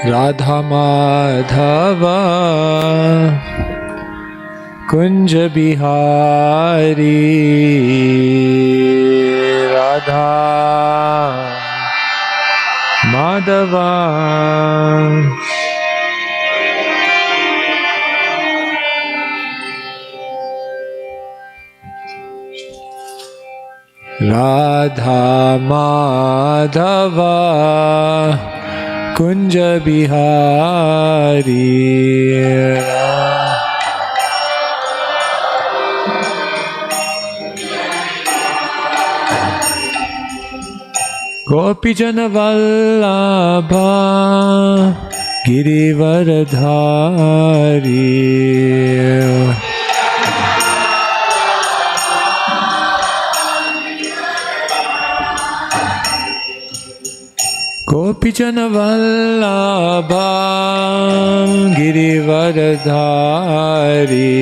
Radha Madhava Kunja Bihari Radha Madhava Radha Madhava Kunja Bihari Gopijana Vallabha Girivaradhari Gopijana Vallabha Girivaradhari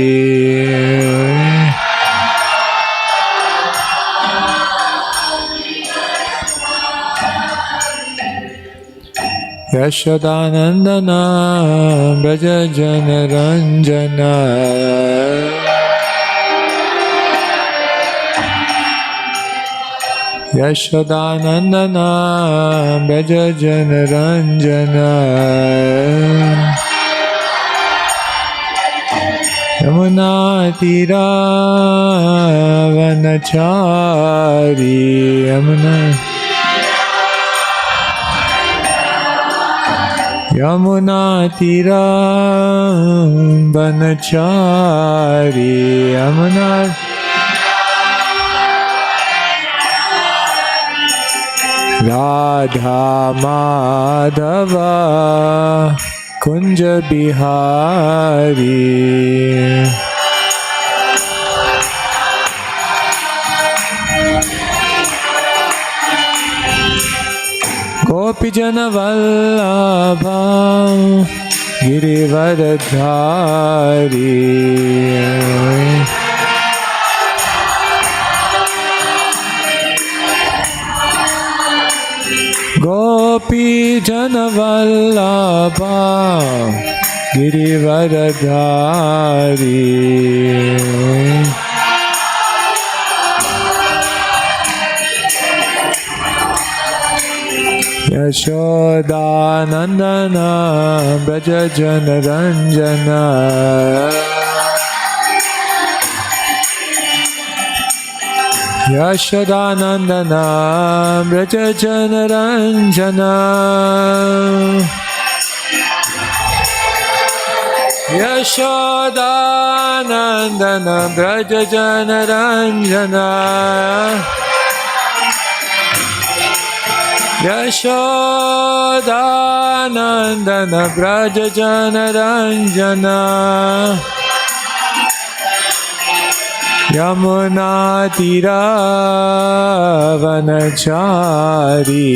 Yashodanandana Brajajana Ranjana Yashodanandana Brajajana Ranjana Yamuna Tira Vanachari Yamuna Tira Vanachari Yamuna Radha Madhava Kunja Bihari Gopijana Vallabha Girivaradhari Gopijana Vallabha Girivaradhari Yashodanandana Brajajana Ranjana Yashodanandana Brajajana Ranjana Yashodanandana Brajajana Ranjana Yashodanandana Brajajana Ranjana Yamuna Tira Vanachari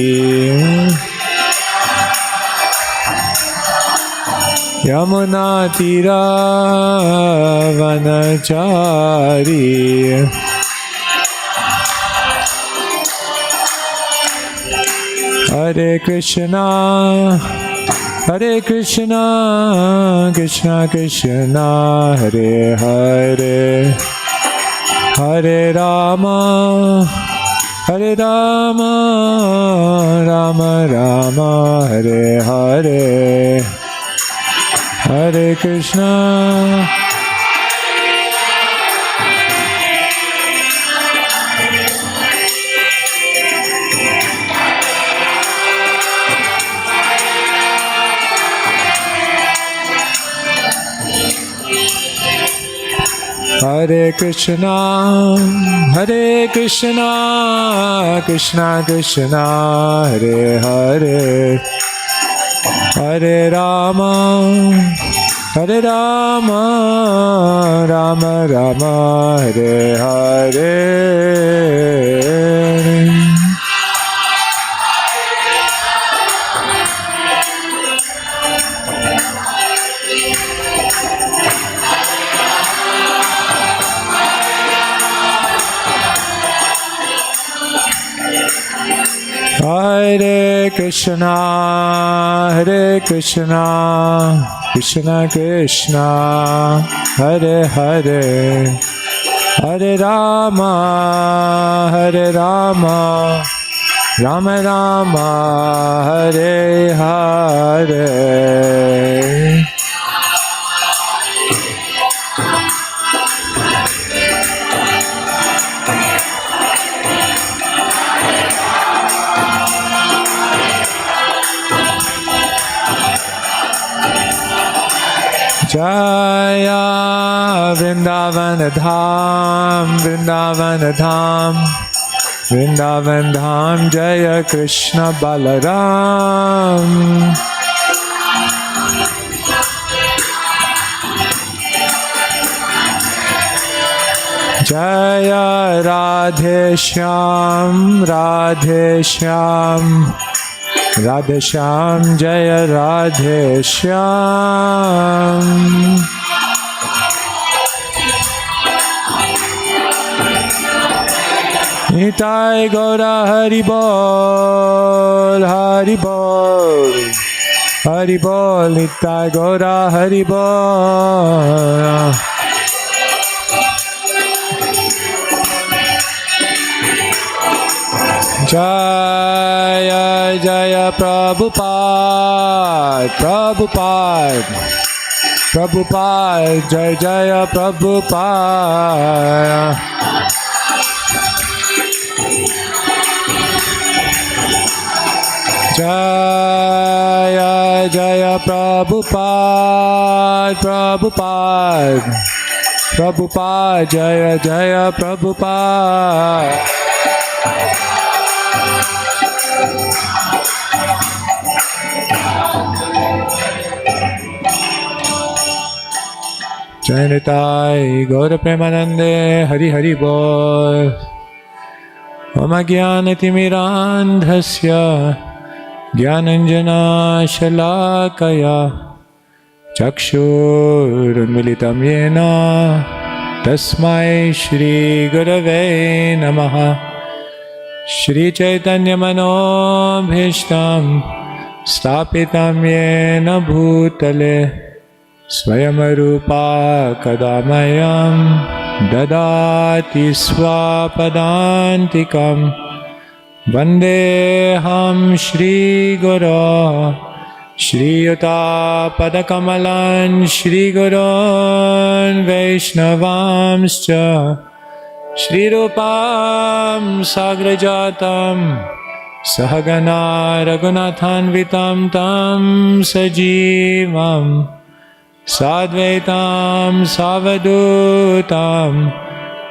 Yamuna Tira Vanachari Hare Krishna Krishna Krishna Hare Hare Hare Rama Rama Rama Hare Hare Hare Krishna Hare Krishna Krishna Krishna Hare Hare Hare Rama Rama Rama Hare Hare Hare Krishna, Krishna Krishna, Hare Hare, Hare Rama, Rama Rama, Hare Hare. Jaya Vrindavan Dham, Vrindavan Dham, Vrindavan Dham, Jaya Krishna Balaram. Jaya Radhe Shyam, Radhe Shyam, Radhe Shyam, Jaya Radhe Shyam. Nitai Gaura Haribol, Haribol, Haribol, Nitai Gaura Haribol. Jaya Jaya Prabhupada, Prabhupada, Prabhupada, Jaya Jaya Prabhupada. Jaya Jaya Prabhupada, Prabhupada, Prabhupada, Jaya Jaya Prabhupada. Jai Nitai Gaura Premanande Hari Hari Bol. Mama Jnanatimirandhasya Jnananjana Shalakaya Chakshurunmilitam Yena Tasmai Shri Gurave Namaha. Shri Chaitanya Manobhishtam Stapitam Yena Bhutale Swayam Rupa Kadamayam Dadati Swapadantikam Vandeham Shri Guru Shri Yuta Padakamalan Shri Gurun Vaishnavamscha Shri Rupam Sagrajatam Sahagana Raghunathanvitam Tam Sajivam Sadvaitam Savadutam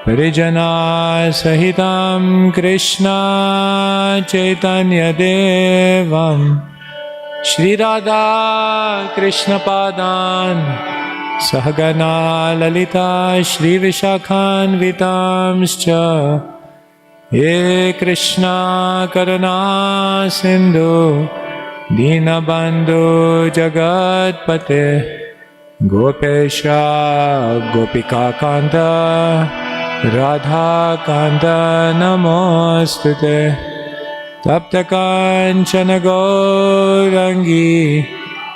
Parijana Sahitam Krishna Chaitanya Devam Shri Radha Krishna Padan Sahagana Lalita Shri Vishakhan Vitamscha He Krishna Karuna Sindhu Dinabandhu Jagatpate Gopesha Gopika Kanta Radha Kanta Namostute Tapta Kanchana Gaurangi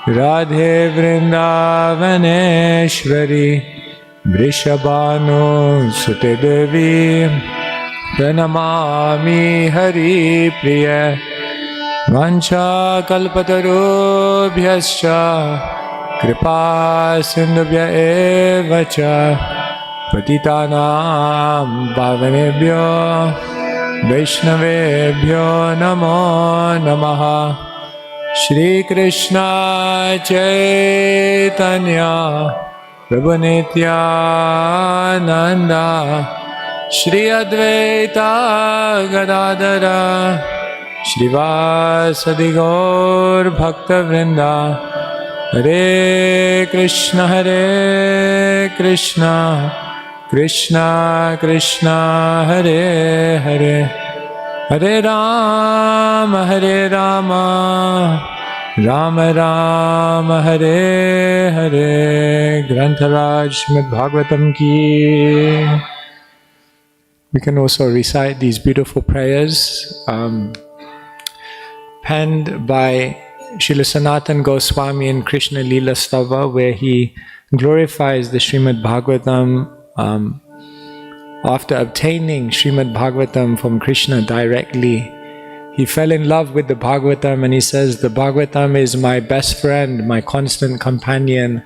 Radhe Vrindavaneshwari Vrishabhanu Sute Devi Pranamami Hari Priya Vancha Kalpatarubhyascha Kripa Sindhubhya Evacha Patitanam Bhavanebhyo Vaishnavebhyo Namo Namaha. Shri Krishna Chaitanya Prabhu Nityananda Shri Advaita Gadadara Shrivasadi Gaur Bhakta Vrinda Hare Krishna Krishna Krishna Hare Hare Hare Rama Rama Rama Hare Hare. Grantharaj Srimad Bhagavatam ki. We can also recite these beautiful prayers penned by Srila Sanatana Goswami in Krishna Lila Stava, where he glorifies the Srimad Bhagavatam after obtaining Srimad Bhagavatam from Krishna directly. He fell in love with the Bhagavatam, and he says, the Bhagavatam is my best friend, my constant companion.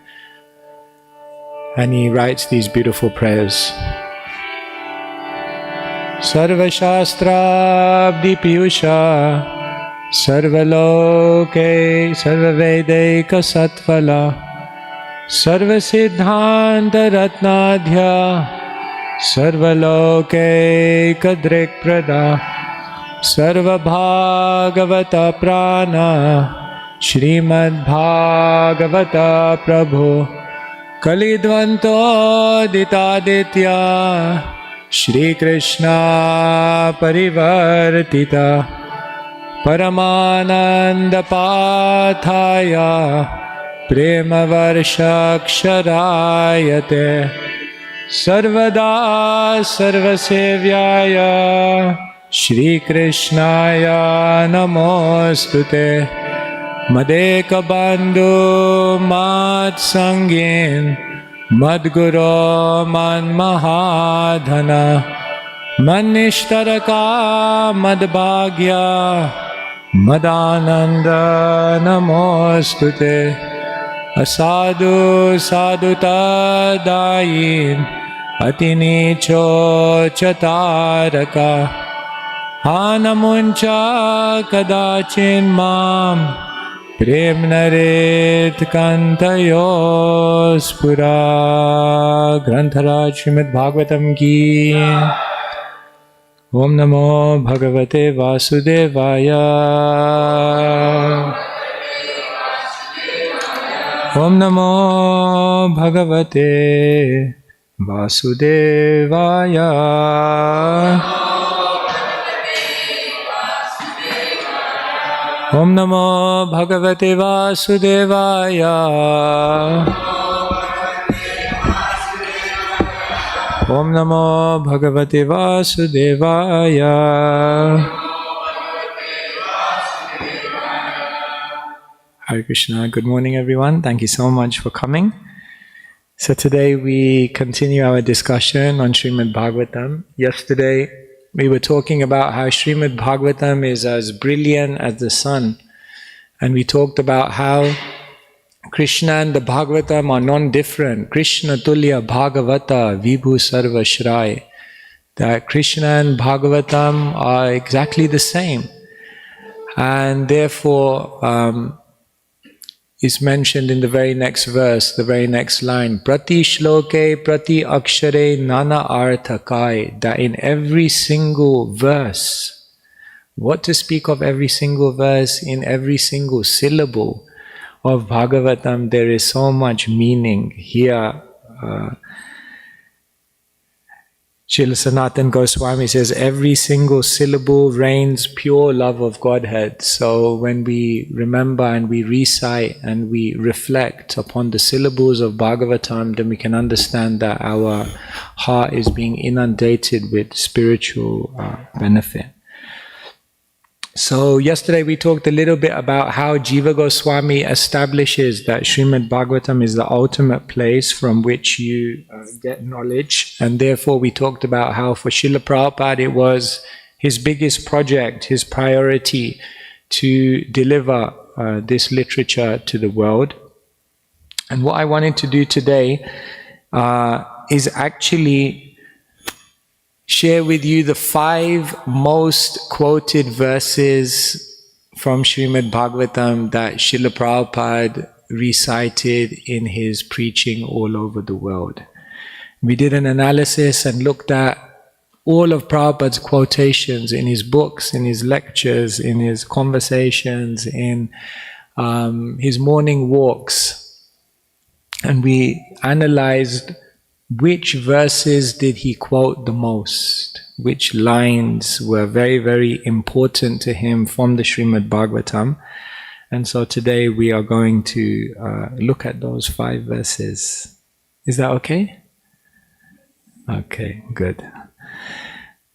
And he writes these beautiful prayers. Sarva Shastra Abdi Piyusha Sarva Loke Sarva Vedaika Satvala Sarva Siddhanta Ratnadhya Sarva Loke Kadrik Prada Sarva Bhagavata Prana Srimad Bhagavata Prabhu Kalidvanto Ditaditya Shri Krishna Parivartita Paramananda Pathaya Prema Varshaksharayate Sarvada Sarvasevyaya Shri Krishnaya Namostute Madeka Bandhu Mat Sangin Madguru Man Mahadhana Manishtaraka Madbhagya Madananda Namostute Asadu Sadutadayin Atinicho Chataraka Hanamuncha Kadachin Mam Premnarit Kantayos Pura Grantharaj Srimad Bhagavatam Ki Om Namo Bhagavate Vasudevaya Om Namo Bhagavate Vasudevaya Om Namo Bhagavate Vasudevaya Om Namo Bhagavate Vasudevaya Hare Krishna. Good morning everyone. Thank you so much for coming. So today we continue our discussion on Srimad Bhagavatam. Yesterday we were talking about how Srimad Bhagavatam is as brilliant as the sun. And we talked about how Krishna and the Bhagavatam are non-different. Krishna Tulya Bhagavata Vibhu Sarva Shrai. That Krishna and Bhagavatam are exactly the same. And therefore, is mentioned in the very next verse, the very next line, Prati Shloke Prati Akshare Nana Arthakai, that in every single verse, what to speak of every single verse, in every single syllable of Bhagavatam, there is so much meaning. Here, Srila Sanatana Goswami says, every single syllable rains pure love of Godhead. So when we remember and we recite and we reflect upon the syllables of Bhagavatam, then we can understand that our heart is being inundated with spiritual benefit. So yesterday we talked a little bit about how Jiva Goswami establishes that Srimad Bhagavatam is the ultimate place from which you get knowledge. And therefore we talked about how for Srila Prabhupada it was his biggest project, his priority to deliver this literature to the world. And what I wanted to do today is actually share with you the 5 most quoted verses from Srimad Bhagavatam that Srila Prabhupada recited in his preaching all over the world. We did an analysis and looked at all of Prabhupada's quotations in his books, in his lectures, in his conversations, in his morning walks. And we analyzed which verses did he quote the most, which lines were very, very important to him from the Srimad Bhagavatam. And so today we are going to look at those 5 verses. Is that okay? Okay, good.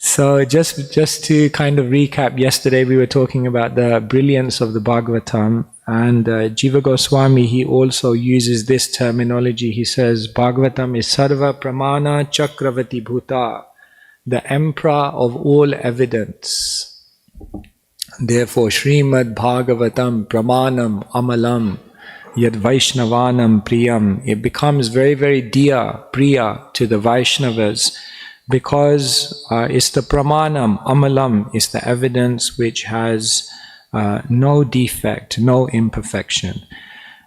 So just to kind of recap, yesterday we were talking about the brilliance of the Bhagavatam, and Jiva Goswami, he also uses this terminology. He says, Bhagavatam is Sarva Pramana Chakravati Bhuta, the emperor of all evidence. Therefore, Srimad Bhagavatam Pramanam Amalam Yad Vaishnavanam Priyam, it becomes very, very dear, Priya, to the Vaishnavas, because it's the Pramanam, Amalam, is the evidence which has no defect, no imperfection.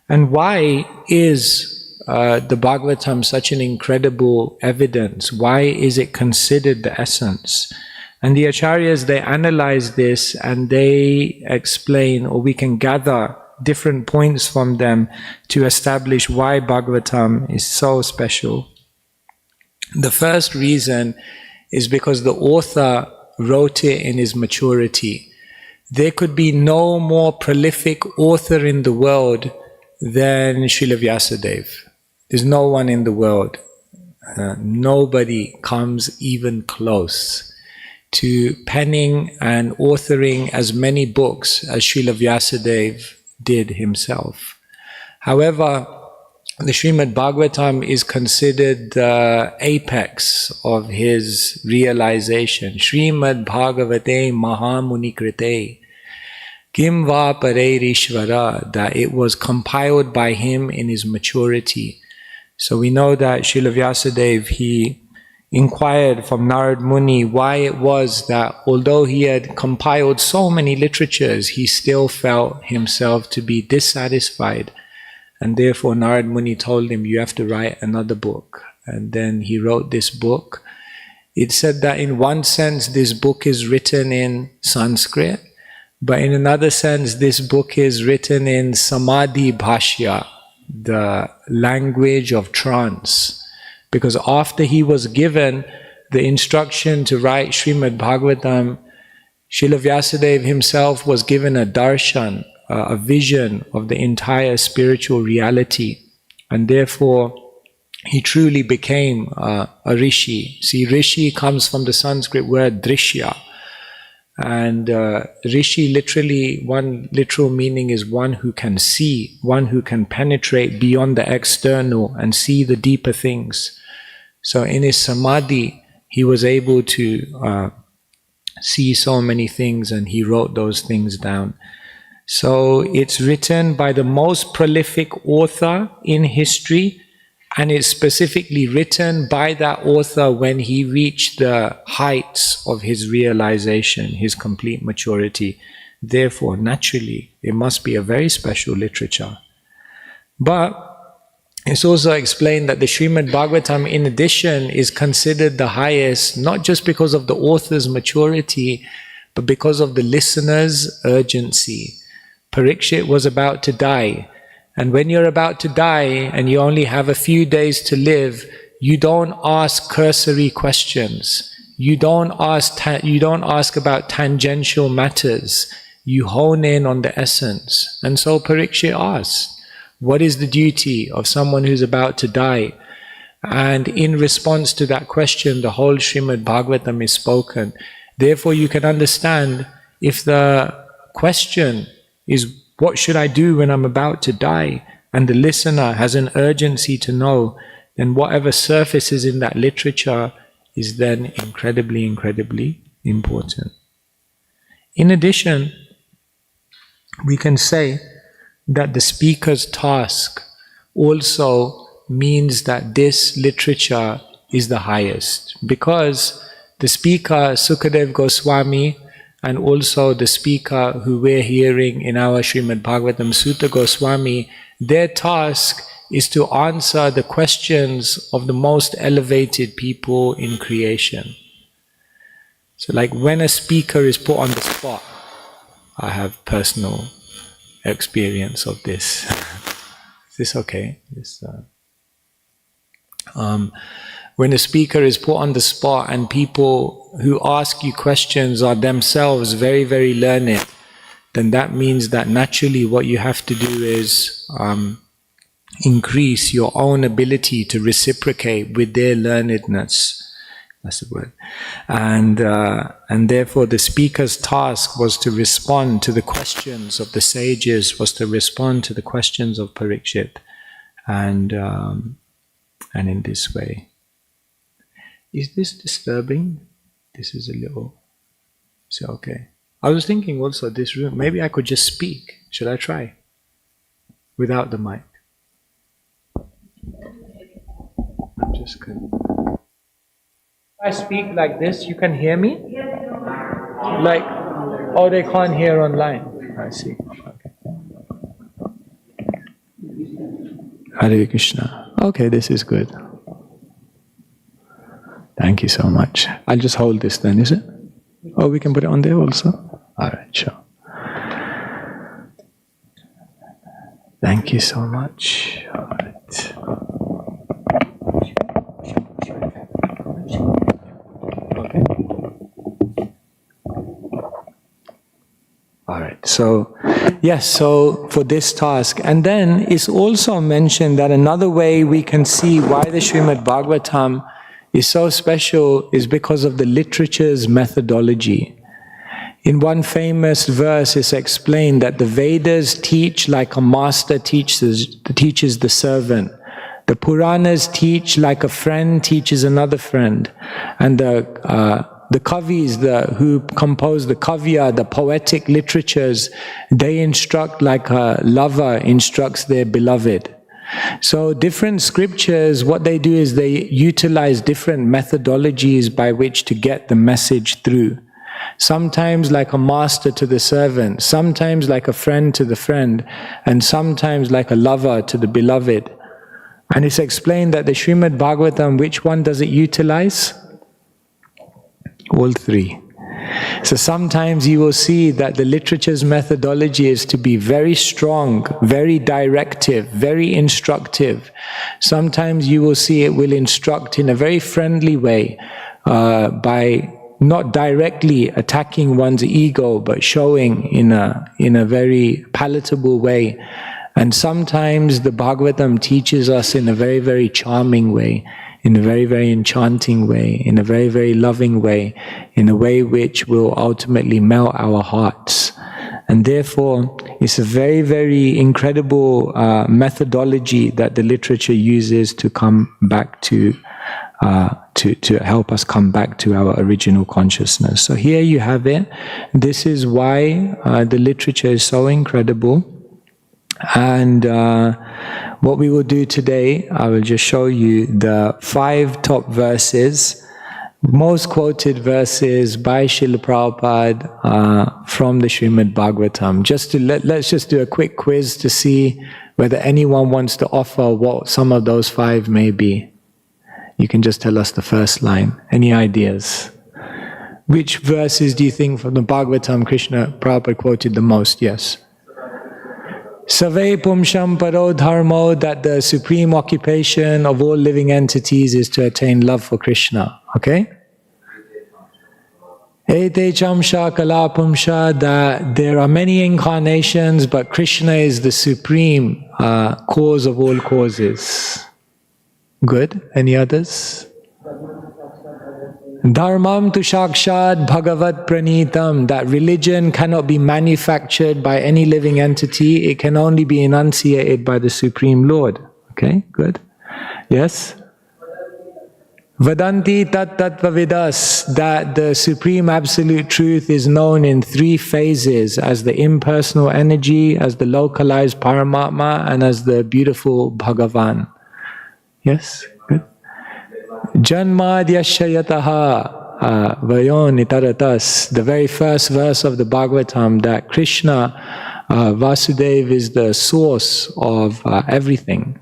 And why is the Bhagavatam such an incredible evidence? Why is it considered the essence? And the Acharyas, they analyze this and they explain, or we can gather different points from them to establish why Bhagavatam is so special. The first reason is because the author wrote it in his maturity. There could be no more prolific author in the world than Srila Vyasadeva. There's no one in the world. Nobody comes even close to penning and authoring as many books as Srila Vyasadeva did himself. However, the Srimad Bhagavatam is considered the apex of his realization. Srimad Bhagavate Mahamuni Krite Kim Va Pareirishvara, that it was compiled by him in his maturity. So we know that Srila Vyasadeva, he inquired from Narad Muni why it was that although he had compiled so many literatures, he still felt himself to be dissatisfied. And therefore Narad Muni told him, you have to write another book. And then he wrote this book. It said that in one sense this book is written in Sanskrit, but in another sense this book is written in Samadhi Bhashya, the language of trance. Because after he was given the instruction to write Srimad Bhagavatam, Srila Vyasadeva himself was given a darshan, a vision of the entire spiritual reality, and therefore he truly became a rishi. See, rishi comes from the Sanskrit word drishya, and rishi literally, one literal meaning is one who can see, one who can penetrate beyond the external and see the deeper things. So in his samadhi, he was able to see so many things, and he wrote those things down. So it's written by the most prolific author in history, and it's specifically written by that author when he reached the heights of his realization, his complete maturity. Therefore, naturally, it must be a very special literature. But it's also explained that the Srimad Bhagavatam, in addition, is considered the highest, not just because of the author's maturity, but because of the listener's urgency. Parikshit was about to die, and when you're about to die and you only have a few days to live, you don't ask cursory questions. You don't ask about tangential matters. You hone in on the essence. And so Parikshit asked, what is the duty of someone who's about to die? And in response to that question, the whole Srimad Bhagavatam is spoken. Therefore, you can understand, if the question is, what should I do when I'm about to die? And the listener has an urgency to know, then whatever surfaces in that literature is then incredibly, incredibly important. In addition, we can say that the speaker's task also means that this literature is the highest, because the speaker, Sukadev Goswami, and also the speaker who we're hearing in our Srimad Bhagavatam, Sutta Goswami, their task is to answer the questions of the most elevated people in creation. So like when a speaker is put on the spot, I have personal experience of this. Is this okay? When a speaker is put on the spot and people who ask you questions are themselves very, very learned, then that means that naturally what you have to do is increase your own ability to reciprocate with their learnedness. That's the word. And therefore the speaker's task was to respond to the questions of the sages, was to respond to the questions of Parikshit. And in this way. Is this disturbing? This is a little... So okay. I was thinking also this room, maybe I could just speak. Should I try? Without the mic. I'm just going. If I speak like this, you can hear me? Like, oh, they can't hear online. I see. Okay. Hare Krishna. Okay, this is good. Thank you so much. I'll just hold this then, is it? Oh, we can put it on there also? All right, sure. Thank you so much. All right. Okay. All right. So, yes, so for this task. And then it's also mentioned that another way we can see why the Srimad Bhagavatam is so special is because of the literature's methodology. In one famous verse, it's explained that the Vedas teach like a master teaches the servant. The Puranas teach like a friend teaches another friend. And the Kavis who compose the Kavya, the poetic literatures, they instruct like a lover instructs their beloved. So different scriptures, what they do is they utilize different methodologies by which to get the message through. Sometimes like a master to the servant, sometimes like a friend to the friend, and sometimes like a lover to the beloved. And it's explained that the Srimad Bhagavatam, which one does it utilize? All three. So sometimes you will see that the literature's methodology is to be very strong, very directive, very instructive. Sometimes you will see it will instruct in a very friendly way, by not directly attacking one's ego, but showing in a very palatable way. And sometimes the Bhagavatam teaches us in a very, very charming way, in a very, very enchanting way, in a very, very loving way, in a way which will ultimately melt our hearts. And therefore, it's a very, very incredible methodology that the literature uses to come back to help us come back to our original consciousness. So here you have it. This is why the literature is so incredible. And what we will do today, I will just show you the 5 top verses, most quoted verses by Srila Prabhupada from the Srimad Bhagavatam. Let's just do a quick quiz to see whether anyone wants to offer what some of those 5 may be. You can just tell us the first line. Any ideas? Which verses do you think from the Bhagavatam Krishna Prabhupada quoted the most? Yes. Save pumsham paro dharmo, that the supreme occupation of all living entities is to attain love for Krishna. Okay? Ete chamsha kala pumsha, that there are many incarnations, but Krishna is the supreme cause of all causes. Good. Any others? Dharmam tu shakshad bhagavat pranitam, that religion cannot be manufactured by any living entity, it can only be enunciated by the Supreme Lord. Okay, good. Yes? Vadanti tat tattvavidas, that the Supreme Absolute Truth is known in 3 phases, as the impersonal energy, as the localized Paramatma, and as the beautiful Bhagavan. Yes? Good. Janmadyashayataha vayon itaratas, the very first verse of the Bhagavatam, that Krishna, Vasudeva, is the source of everything.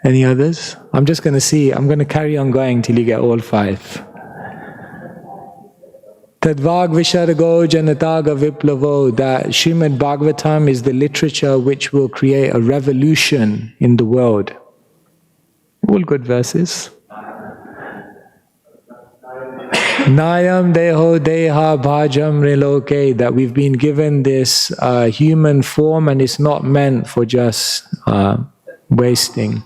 Any others? I'm just going to see, I'm going to carry on going till you get all 5. Tadvag vishargo janataga viplavo, that Srimad Bhagavatam is the literature which will create a revolution in the world. All good verses. Nayam deho deha bhajam reloke, that we've been given this human form and it's not meant for just wasting.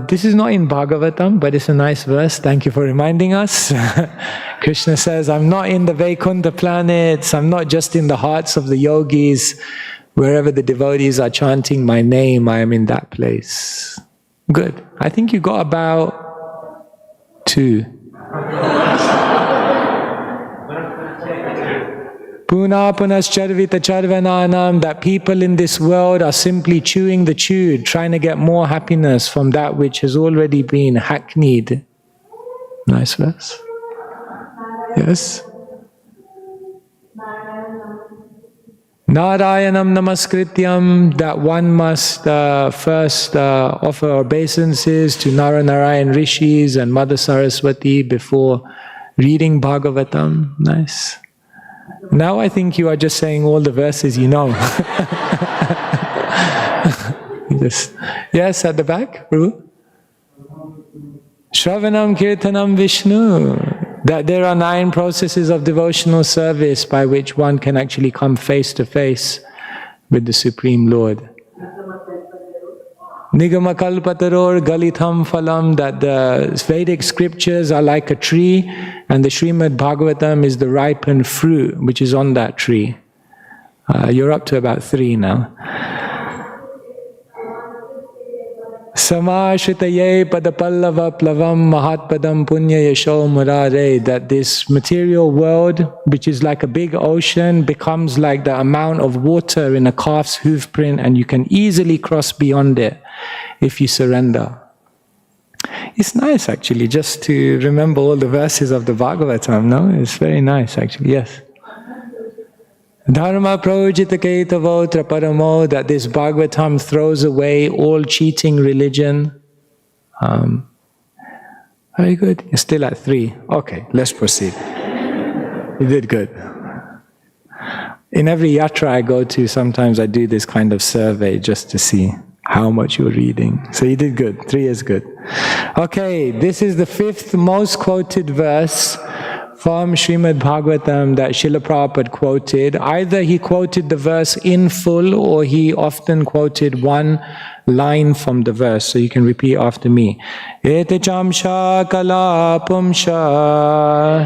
This is not in Bhagavatam, but it's a nice verse. Thank you for reminding us. Krishna says, I'm not in the Vaikuntha planets. I'm not just in the hearts of the yogis. Wherever the devotees are chanting my name, I am in that place. Good. I think you got about 2. Puna punascharvita charvananam, that people in this world are simply chewing the chewed, trying to get more happiness from that which has already been hackneyed. Nice verse. Yes? Narayanam namaskrityam, that one must first offer obeisances to Narayan Rishis and Mother Saraswati before reading Bhagavatam. Nice. Now I think you are just saying all the verses you know. Yes, at the back, Prabhu. Shravanam Kirtanam Vishnu. That there are 9 processes of devotional service by which one can actually come face to face with the Supreme Lord. Nigama kalpataror galitham phalam, that the Vedic scriptures are like a tree and the Srimad Bhagavatam is the ripened fruit which is on that tree. You're up to about 3 now. Samashitaye padapallava plavam mahatpadam punya yasho murare, that this material world, which is like a big ocean, becomes like the amount of water in a calf's hoof print, and you can easily cross beyond it if you surrender. It's nice actually just to remember all the verses of the Bhagavatam, no? It's very nice actually, yes. Dharma projita ketavo traparamo, that this Bhagavatam throws away all cheating religion. Very good. You're still at 3. Okay, let's proceed. You did good. In every yatra I go to, sometimes I do this kind of survey just to see how much you're reading. So you did good. 3 is good. Okay, this is the 5th most quoted verse from Srimad Bhagavatam that Srila Prabhupada quoted. Either he quoted the verse in full or he often quoted one line from the verse. So you can repeat after me. Ete chamsha kala pumsha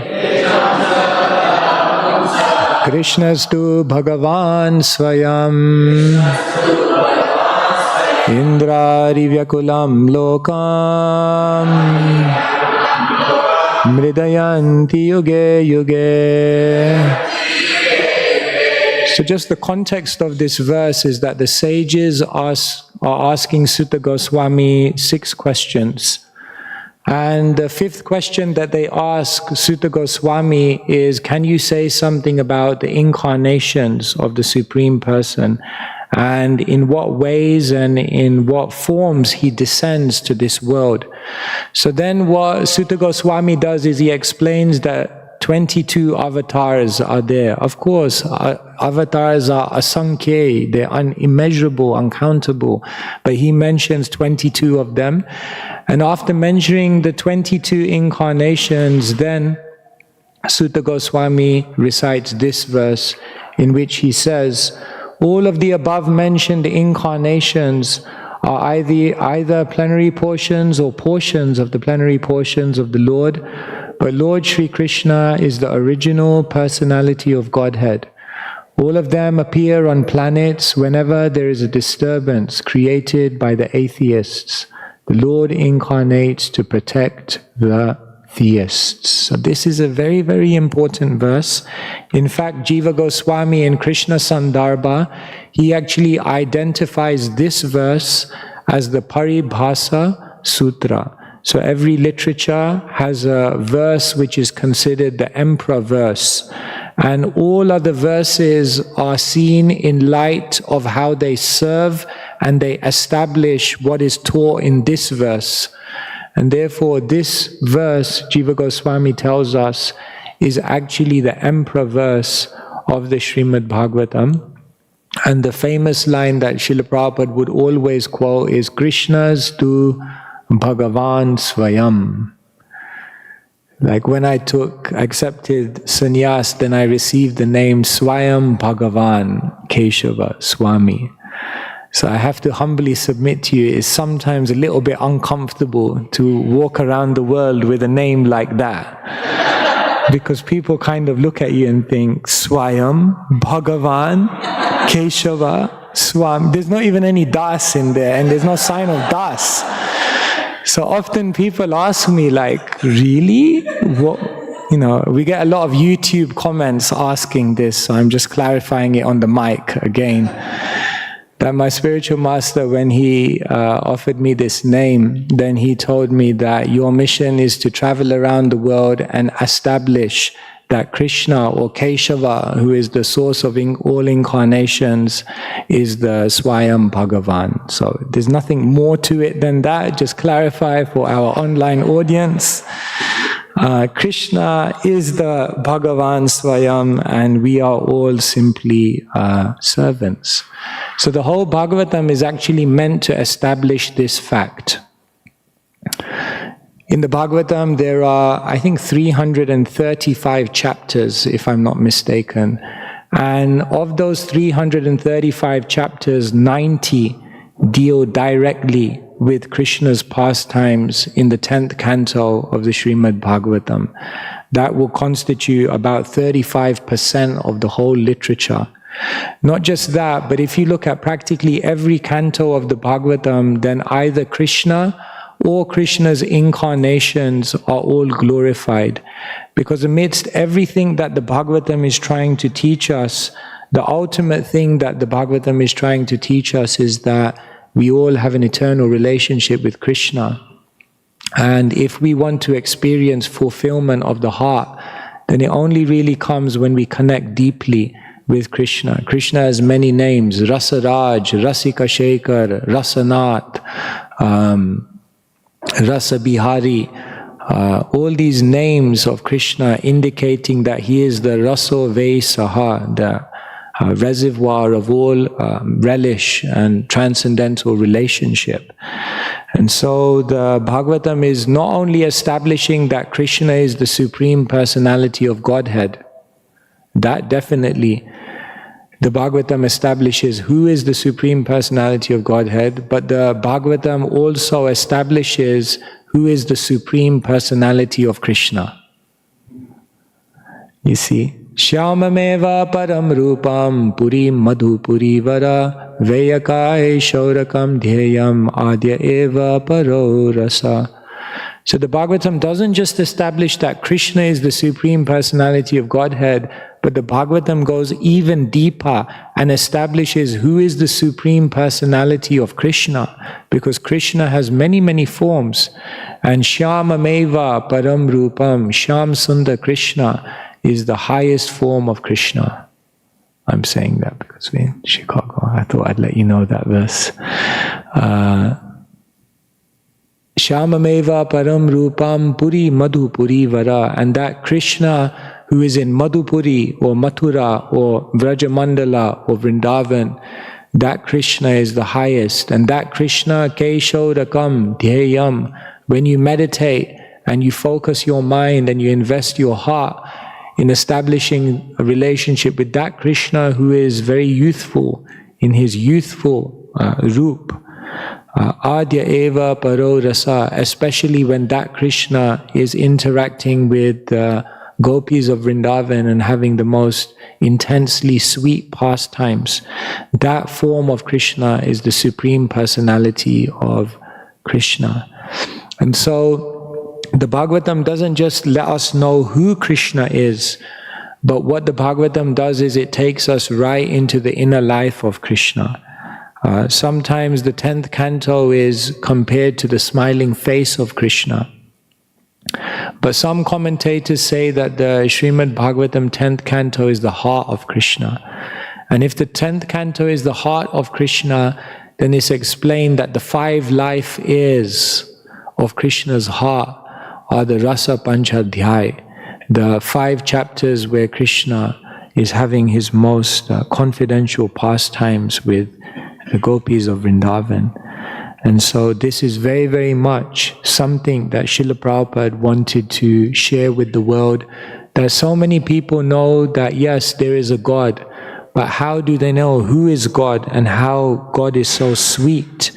Krishnastu Bhagavan Swayam Indrari Vyakulam Lokam Mridayanti Yuge Yuge. So just the context of this verse is that the sages are asking Sutta Goswami 6 questions. And the 5th question that they ask Sutta Goswami is, can you say something about the incarnations of the Supreme Person? And in what ways and in what forms he descends to this world. So then what Sutta Goswami does is he explains that 22 avatars are there. Of course, avatars are asankhya, they're immeasurable, uncountable, but he mentions 22 of them. And after mentioning the 22 incarnations, then Sutta Goswami recites this verse in which he says, all of the above mentioned incarnations are either plenary portions or portions of the plenary portions of the Lord, but Lord Sri Krishna is the original personality of Godhead. All of them appear on planets whenever there is a disturbance created by the atheists. The Lord incarnates to protect the theists. So this is a very, very important verse. In fact, Jiva Goswami in Krishna Sandarbha, he actually identifies this verse as the Paribhasa Sutra. So every literature has a verse which is considered the emperor verse. And all other verses are seen in light of how they serve and they establish what is taught in this verse. And therefore, this verse, Jiva Goswami tells us, is actually the emperor verse of the Srimad Bhagavatam. And the famous line that Srila Prabhupada would always quote is, Krishna's tu Bhagavan Swayam. Like when I accepted sannyas, then I received the name Swayam Bhagavan Keshava Swami. So I have to humbly submit to you, it's sometimes a little bit uncomfortable to walk around the world with a name like that. Because people kind of look at you and think, Swayam, Bhagavan, Keshava, Swam. There's not even any Das in there, and there's no sign of Das. So often people ask me like, really? What? You know, we get a lot of YouTube comments asking this, so I'm just clarifying it on the mic again. That my spiritual master, when he offered me this name, then he told me that your mission is to travel around the world and establish that Krishna or Keshava, who is the source of all incarnations, is the Swayam Bhagavan. So there's nothing more to it than that. Just clarify for our online audience. Krishna is the Bhagavan Swayam, and we are all simply servants. So the whole Bhagavatam is actually meant to establish this fact. In the Bhagavatam, there are, I think, 335 chapters, if I'm not mistaken. And of those 335 chapters, 90 deal directly with Krishna's pastimes in the 10th canto of the Srimad Bhagavatam. That will constitute about 35% of the whole literature. Not just that, but if you look at practically every canto of the Bhagavatam, then either Krishna or Krishna's incarnations are all glorified. Because amidst everything that the Bhagavatam is trying to teach us, the ultimate thing that the Bhagavatam is trying to teach us is that we all have an eternal relationship with Krishna. And if we want to experience fulfillment of the heart, then it only really comes when we connect deeply with Krishna. Krishna has many names: Rasaraj, Rasika Shekhar, Rasanath, Rasa Bihari. All these names of Krishna indicating that he is the Raso Vaisaha, the reservoir of all relish and transcendental relationship. And so the Bhagavatam is not only establishing that Krishna is the Supreme Personality of Godhead, that definitely the Bhagavatam establishes who is the Supreme Personality of Godhead, but the Bhagavatam also establishes who is the Supreme Personality of Krishna. You see, Shyamameva param rupam purim madhupuri vara veyakai shaurakam dhyayam adya eva paro rasa. So the Bhagavatam doesn't just establish that Krishna is the Supreme Personality of Godhead, but the Bhagavatam goes even deeper and establishes who is the Supreme Personality of Krishna, because Krishna has many, many forms. And Shyamameva param rupam, Syamasundar Krishna is the highest form of Krishna. I'm saying that because we're in Chicago. I thought I'd let you know that verse. Shyamameva param rupam puri madhupuri vara. And that Krishna who is in Madhupuri or Mathura or Vrajamandala or Vrindavan, that Krishna is the highest. And that Krishna Keshorakam Dhyayam, when you meditate and you focus your mind and you invest your heart in establishing a relationship with that Krishna who is very youthful, in his youthful roop, Adya Eva Paro Rasa, especially when that Krishna is interacting with gopis of Vrindavan and having the most intensely sweet pastimes, that form of Krishna is the Supreme Personality of Krishna. And so the Bhagavatam doesn't just let us know who Krishna is, but what the Bhagavatam does is it takes us right into the inner life of Krishna. Sometimes the 10th canto is compared to the smiling face of Krishna. But some commentators say that the Srimad Bhagavatam 10th canto is the heart of Krishna. And if the 10th canto is the heart of Krishna, then it's explained that the 5 life is of Krishna's heart are the Rasa Panchadhyay, the 5 chapters where Krishna is having his most confidential pastimes with the gopis of Vrindavan. And so this is very, very much something that Srila Prabhupada wanted to share with the world, that so many people know that yes, there is a God, But how do they know who is God and how God is so sweet?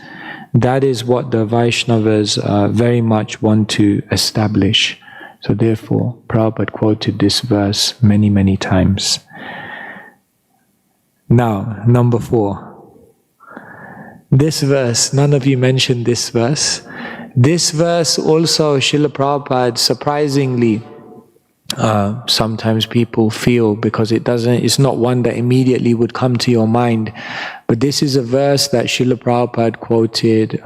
That is what the Vaishnavas very much want to establish. So therefore, Prabhupada quoted this verse many, many times. Now, number 4. This verse, none of you mentioned this verse. This verse also, Srila Prabhupada, surprisingly, sometimes people feel, because it's not one that immediately would come to your mind. But this is a verse that Srila Prabhupada quoted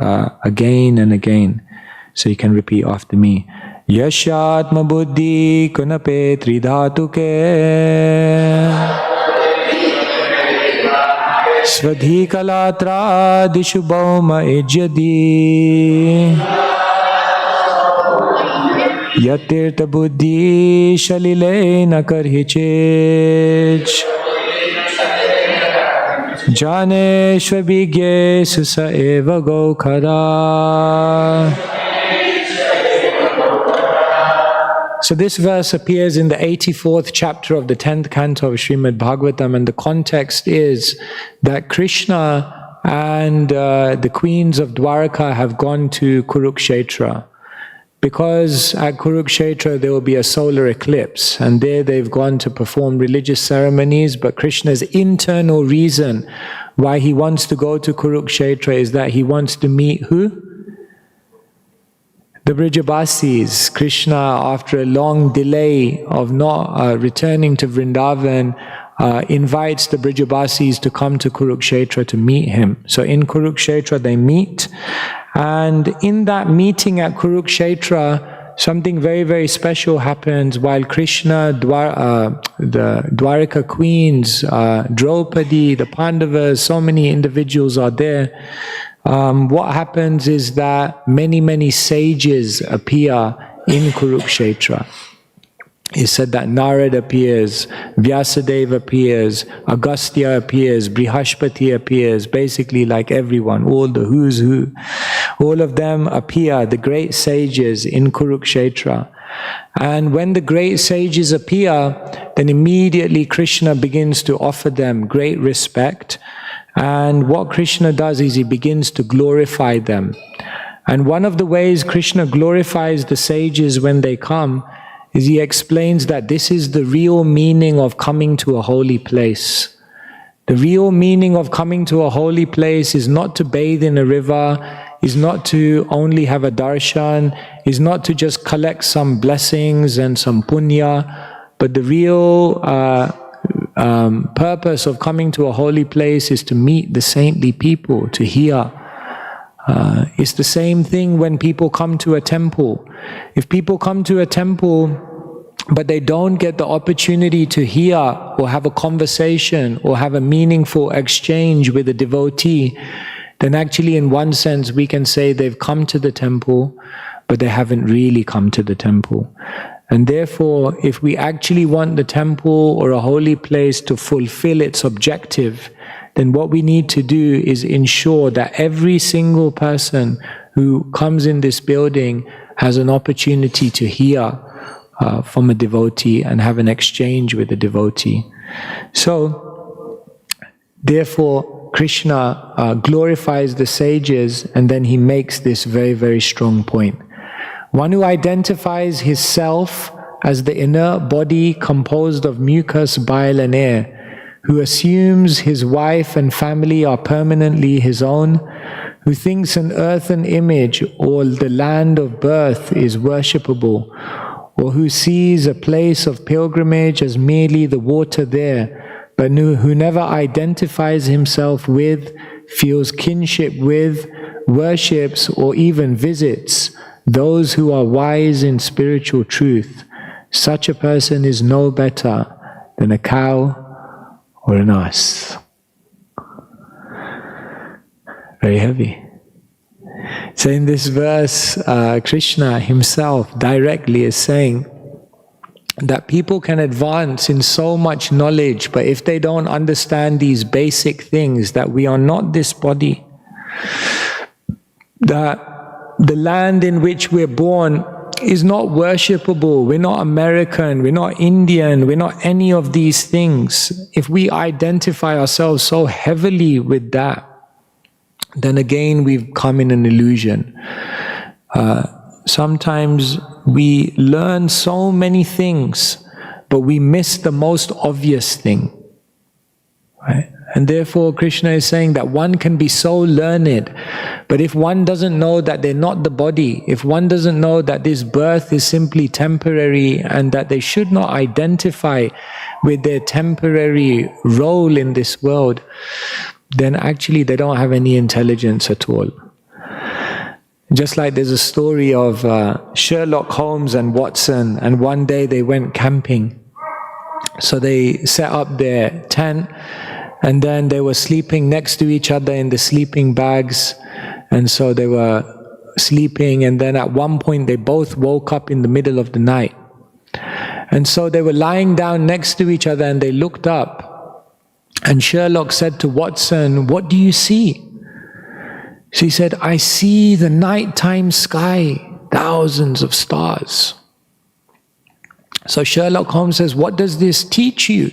again and again. So you can repeat after me. Yashatma buddhi kunape tridhatuke Svadhi kalatra dishu bhauma ijyadi Yatirtha buddhi shalile nakarhichich Jane shvabhigye susa eva gokhara. So this verse appears in the 84th chapter of the 10th canto of Srimad Bhagavatam, and the context is that Krishna and the queens of Dwarka have gone to Kurukshetra. Because at Kurukshetra there will be a solar eclipse, and there they've gone to perform religious ceremonies, but Krishna's internal reason why he wants to go to Kurukshetra is that he wants to meet who? The Brijabasis. Krishna, after a long delay of not returning to Vrindavan, invites the Brijabasis to come to Kurukshetra to meet him. So in Kurukshetra they meet, and in that meeting at Kurukshetra, something very, very special happens. While Krishna, the Dwarika queens, Draupadi, the Pandavas, so many individuals are there. What happens is that many, many sages appear in Kurukshetra. It's said that Narad appears, Vyasadeva appears, Agastya appears, Brihaspati appears, basically like everyone, all the who's who. All of them appear, the great sages in Kurukshetra. And when the great sages appear, then immediately Krishna begins to offer them great respect. And what Krishna does is he begins to glorify them. And one of the ways Krishna glorifies the sages when they come is he explains that this is the real meaning of coming to a holy place. The real meaning of coming to a holy place is not to bathe in a river, is not to only have a darshan, is not to just collect some blessings and some punya, but the real purpose of coming to a holy place is to meet the saintly people, to hear. It's the same thing when people come to a temple. If people come to a temple, but they don't get the opportunity to hear or have a conversation or have a meaningful exchange with a devotee, then actually in one sense we can say they've come to the temple, but they haven't really come to the temple. And therefore, if we actually want the temple or a holy place to fulfill its objective, then what we need to do is ensure that every single person who comes in this building has an opportunity to hear from a devotee and have an exchange with a devotee. So, therefore, Krishna glorifies the sages, and then he makes this very, very strong point. One who identifies his self as the inert body composed of mucus, bile and air, who assumes his wife and family are permanently his own, who thinks an earthen image or the land of birth is worshipable, or who sees a place of pilgrimage as merely the water there, but who never identifies himself with, feels kinship with, worships or even visits those who are wise in spiritual truth, such a person is no better than a cow or an ass. Very heavy. So in this verse, Krishna himself directly is saying that people can advance in so much knowledge, but if they don't understand these basic things, that we are not this body, that the land in which we're born is not worshipable. We're not American, we're not Indian, we're not any of these things. If we identify ourselves so heavily with that, then again we've come in an illusion. Sometimes we learn so many things, but we miss the most obvious thing. Right? And therefore Krishna is saying that one can be so learned, but if one doesn't know that they're not the body, if one doesn't know that this birth is simply temporary and that they should not identify with their temporary role in this world, then actually they don't have any intelligence at all. Just like there's a story of Sherlock Holmes and Watson, and one day they went camping. So they set up their tent, and then they were sleeping next to each other in the sleeping bags. And so they were sleeping, and then at one point they both woke up in the middle of the night. And so they were lying down next to each other and they looked up. And Sherlock said to Watson, "What do you see?" She said, "I see the nighttime sky, thousands of stars." So Sherlock Holmes says, "What does this teach you?"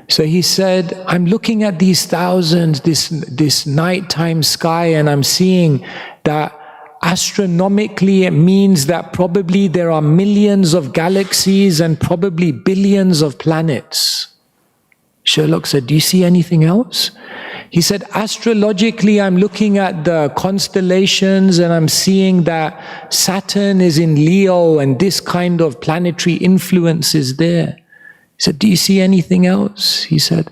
So he said, "I'm looking at these thousands, this nighttime sky, and I'm seeing that astronomically it means that probably there are millions of galaxies and probably billions of planets." Sherlock said, "Do you see anything else?" He said, "Astrologically, I'm looking at the constellations and I'm seeing that Saturn is in Leo and this kind of planetary influence is there." He said, "Do you see anything else?" He said,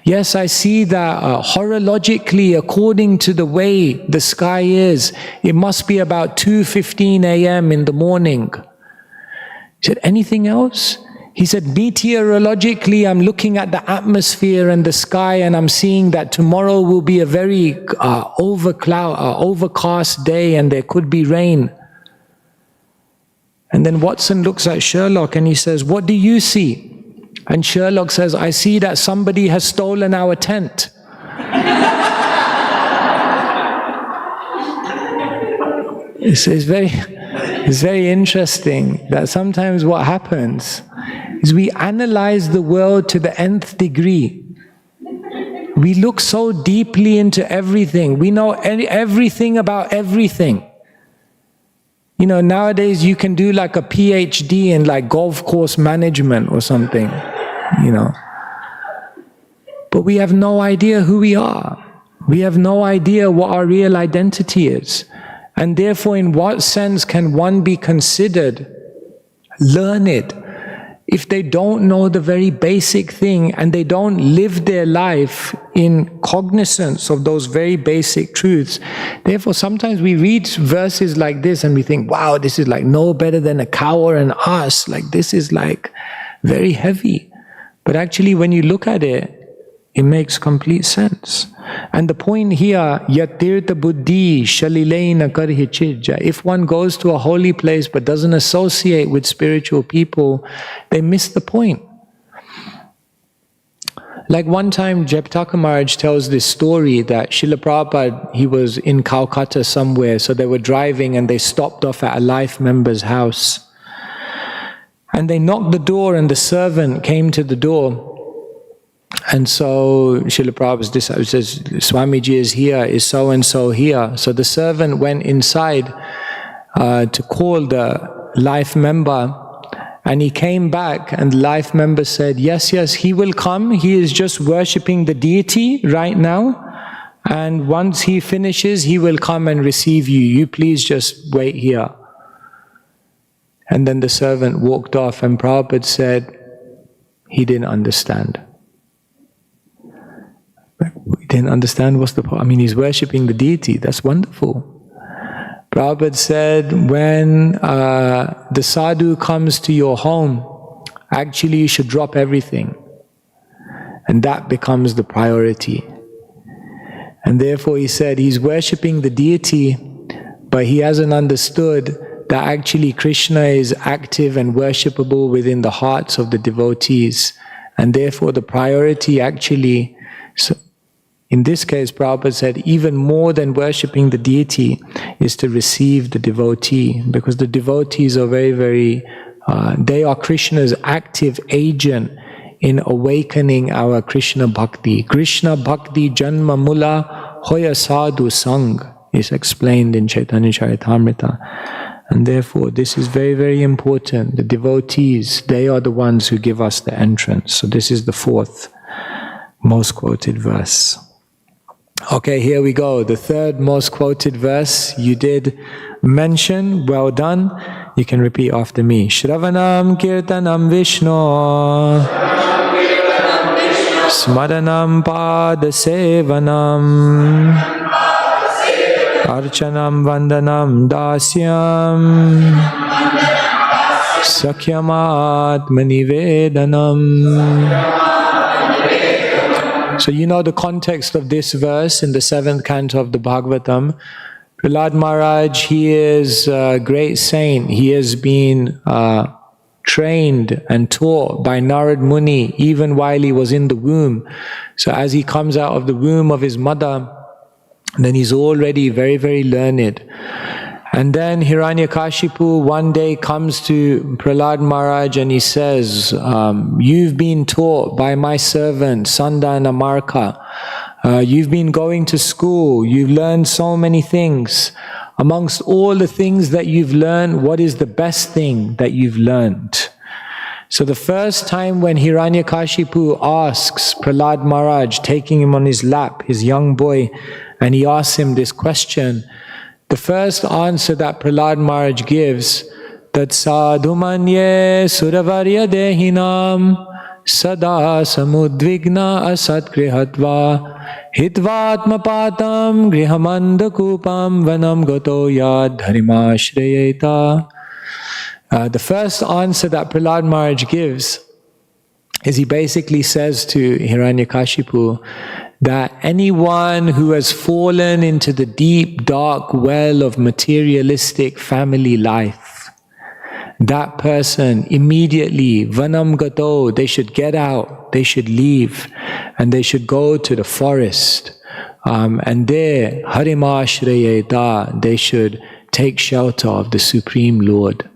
"Yes, I see that horologically, according to the way the sky is, it must be about 2:15 a.m. in the morning." He said, "Anything else?" He said, "Meteorologically, I'm looking at the atmosphere and the sky and I'm seeing that tomorrow will be a very overcast day and there could be rain." And then Watson looks at Sherlock and he says, "What do you see?" And Sherlock says, "I see that somebody has stolen our tent." It's very interesting that sometimes what happens is we analyze the world to the nth degree. We look so deeply into everything. We know everything about everything. You know, nowadays you can do like a PhD in like golf course management or something, you know. But we have no idea who we are. We have no idea what our real identity is. And therefore, in what sense can one be considered learned if they don't know the very basic thing and they don't live their life in cognizance of those very basic truths? Therefore, sometimes we read verses like this and we think, wow, this is like no better than a cow or an ass. Like this is like very heavy. But actually, when you look at it, it makes complete sense. And the point here, yatirtha buddhi shalilaina karhi chijja. If one goes to a holy place but doesn't associate with spiritual people, they miss the point. Like one time, Jeptaka Maharaj tells this story that Srila Prabhupada, he was in Calcutta somewhere, so they were driving and they stopped off at a life member's house. And they knocked the door and the servant came to the door. And so Srila Prabhupada says, "Swamiji is here, is so-and-so here?" So the servant went inside to call the life member, and he came back and the life member said, yes, he will come. He is just worshipping the deity right now. And once he finishes, he will come and receive you. You please just wait here. And then the servant walked off and Prabhupada said, he didn't understand. He didn't understand what's the point. I mean, he's worshipping the deity. That's wonderful. Prabhupada said, when the sadhu comes to your home, actually you should drop everything. And that becomes the priority. And therefore he said, he's worshipping the deity, but he hasn't understood that actually Krishna is active and worshipable within the hearts of the devotees. And therefore the priority actually In this case, Prabhupada said, even more than worshipping the deity is to receive the devotee, because the devotees are very, very, they are Krishna's active agent in awakening our Krishna Bhakti. Krishna Bhakti Janma Mula Hoya Sadhu Sang is explained in Chaitanya Charitamrita. And therefore, this is very, very important. The devotees, they are the ones who give us the entrance. So this is the fourth most quoted verse. Okay, here we go. The third most quoted verse you did mention. Well done. You can repeat after me. Shravanam Kirtanam Vishnu Smaranam Padasevanam Archanam Vandanam Dasyam Sakyamat Manivedanam. So you know the context of this verse in the 7th canto of the Bhagavatam. Prahlad Maharaj, he is a great saint. He has been trained and taught by Narad Muni even while he was in the womb. So as he comes out of the womb of his mother, then he's already very, very learned. And then Hiranyakashipu one day comes to Prahlad Maharaj and he says, you've been taught by my servant Sandana Marka. You've been going to school. You've learned so many things. Amongst all the things that you've learned, what is the best thing that you've learned? So the first time when Hiranyakashipu asks Prahlad Maharaj, taking him on his lap, his young boy, and he asks him this question, the first answer that Prahlad Maharaj gives, that sadhumanye suravarya dehinam sada samudvigna asatgrihatva hitvatmapatam grihamandakupam vanam gato yad dharimashrayeta. The first answer that Prahlad Maharaj gives is he basically says to Hiranyakashipu that anyone who has fallen into the deep, dark well of materialistic family life, that person immediately, vanam gato, they should get out, they should leave, and they should go to the forest. And there, harimashrayeta, they should take shelter of the Supreme Lord.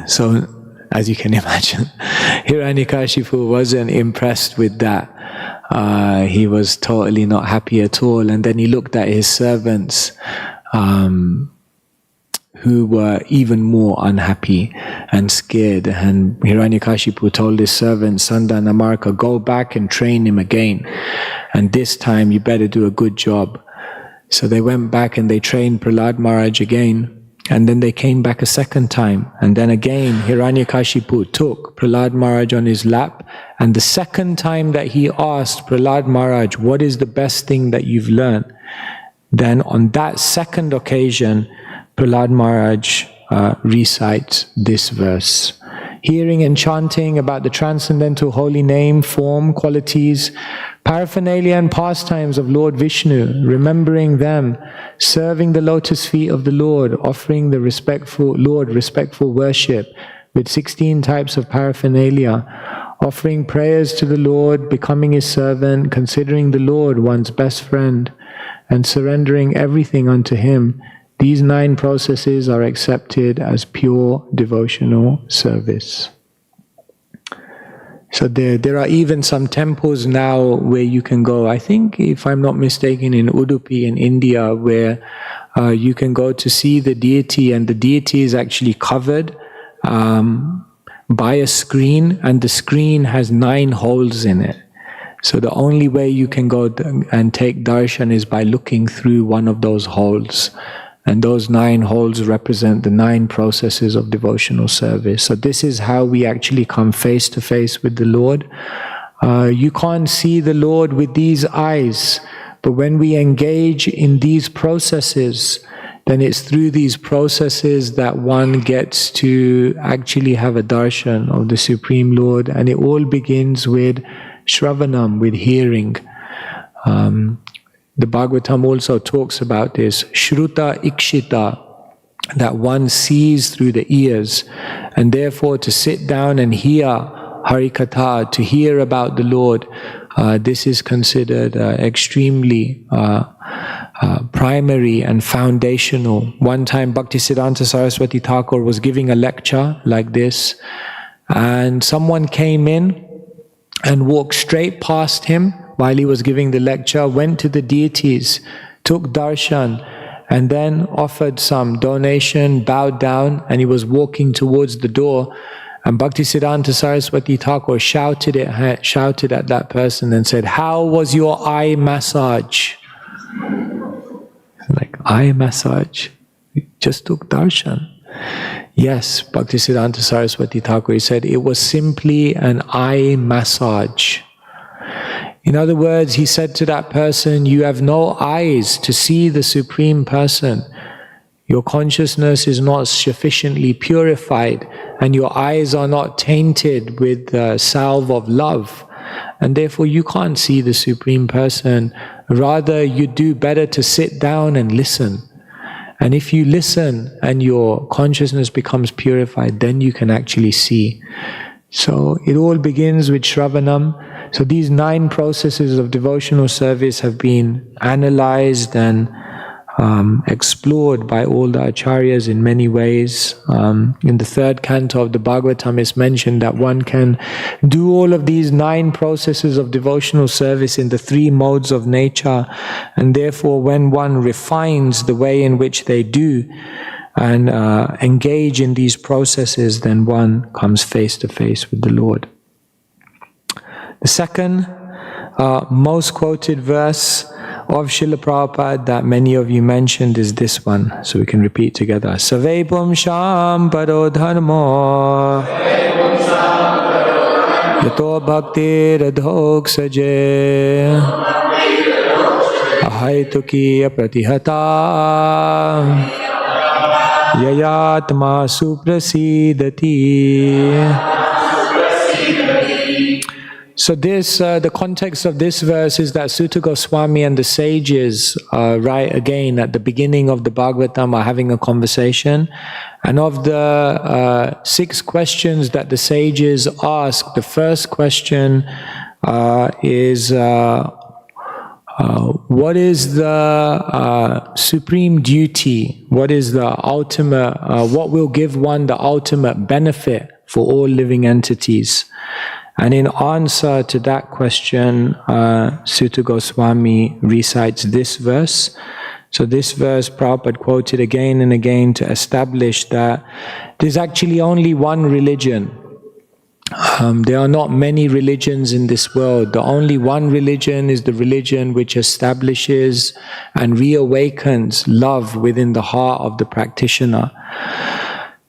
So, as you can imagine, Hiranyakashipu wasn't impressed with that. He was totally not happy at all. And then he looked at his servants, who were even more unhappy and scared. And Hiranyakashipu told his servant, Sandana Marka, go back and train him again. And this time you better do a good job. So they went back and they trained Prahlad Maharaj again. And then they came back a second time. And then again, Hiranyakashipu took Prahlad Maharaj on his lap. And the second time that he asked Prahlad Maharaj, what is the best thing that you've learned? Then on that second occasion, Prahlad Maharaj recites this verse. Hearing and chanting about the transcendental holy name, form, qualities, paraphernalia and pastimes of Lord Vishnu, remembering them, serving the lotus feet of the Lord, offering the respectful worship with 16 types of paraphernalia, offering prayers to the Lord, becoming his servant, considering the Lord one's best friend, and surrendering everything unto him. These 9 processes are accepted as pure devotional service. So there are even some temples now where you can go. I think, if I'm not mistaken, in Udupi in India, where you can go to see the deity, and the deity is actually covered by a screen, and the screen has 9 holes in it. So the only way you can go and take darshan is by looking through one of those holes. And those 9 holes represent the 9 processes of devotional service. So this is how we actually come face to face with the Lord. You can't see the Lord with these eyes, but when we engage in these processes, then it's through these processes that one gets to actually have a darshan of the Supreme Lord. And it all begins with Shravanam, with hearing. The Bhagavatam also talks about this, Shruta Ikshita, that one sees through the ears, and therefore to sit down and hear Harikatha, to hear about the Lord, this is considered extremely primary and foundational. One time Bhaktisiddhanta Saraswati Thakur was giving a lecture like this, and someone came in and walked straight past him while he was giving the lecture, went to the deities, took darshan, and then offered some donation, bowed down, and he was walking towards the door. And Bhaktisiddhanta Saraswati Thakur shouted at that person and said, "How was your eye massage?" Like, eye massage? We just took darshan. Yes, Bhaktisiddhanta Saraswati Thakur, he said, it was simply an eye massage. In other words, he said to that person, you have no eyes to see the Supreme Person. Your consciousness is not sufficiently purified, and your eyes are not tainted with the salve of love, and therefore you can't see the Supreme Person. Rather, you do better to sit down and listen. And if you listen and your consciousness becomes purified, then you can actually see. So it all begins with Shravanam. So these 9 processes of devotional service have been analyzed and explored by all the acharyas in many ways. In the 3rd canto of the Bhagavatam is mentioned that one can do all of these 9 processes of devotional service in the 3 modes of nature, and therefore when one refines the way in which they do and engage in these processes, then one comes face to face with the Lord. The second most quoted verse of Srila Prabhupada that many of you mentioned is this one, so we can repeat together. Savepum sham paro dharmo yato bhakti radhok saje ahaituki pratihata yayatma suprasidati. So this, the context of this verse is that Sutta Goswami and the sages, right again at the beginning of the Bhagavatam, are having a conversation. And of the 6 questions that the sages ask, the first question is, what is the supreme duty? What is the ultimate, what will give one the ultimate benefit for all living entities? And in answer to that question, Sutta Goswami recites this verse. So this verse Prabhupada quoted again and again to establish that there's actually only one religion. There are not many religions in this world. The only one religion is the religion which establishes and reawakens love within the heart of the practitioner.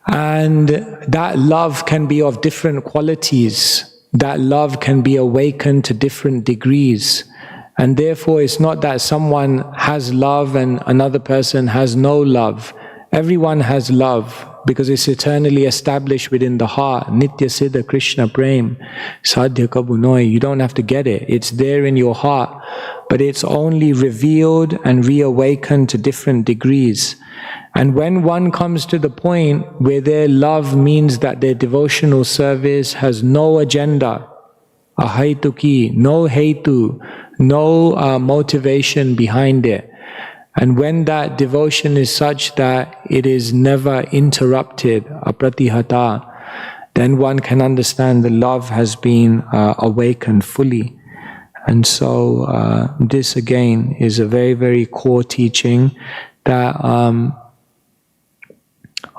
And that love can be of different qualities. That love can be awakened to different degrees. And therefore it's not that someone has love and another person has no love. Everyone has love because it's eternally established within the heart. Nitya Siddha Krishna Prem Sadhya Kabunoi. You don't have to get it. It's there in your heart. But it's only revealed and reawakened to different degrees. And when one comes to the point where their love means that their devotional service has no agenda, ahaituki, no hetu, no motivation behind it, and when that devotion is such that it is never interrupted, apratihata, then one can understand the love has been awakened fully. And so this again is a very, very core teaching that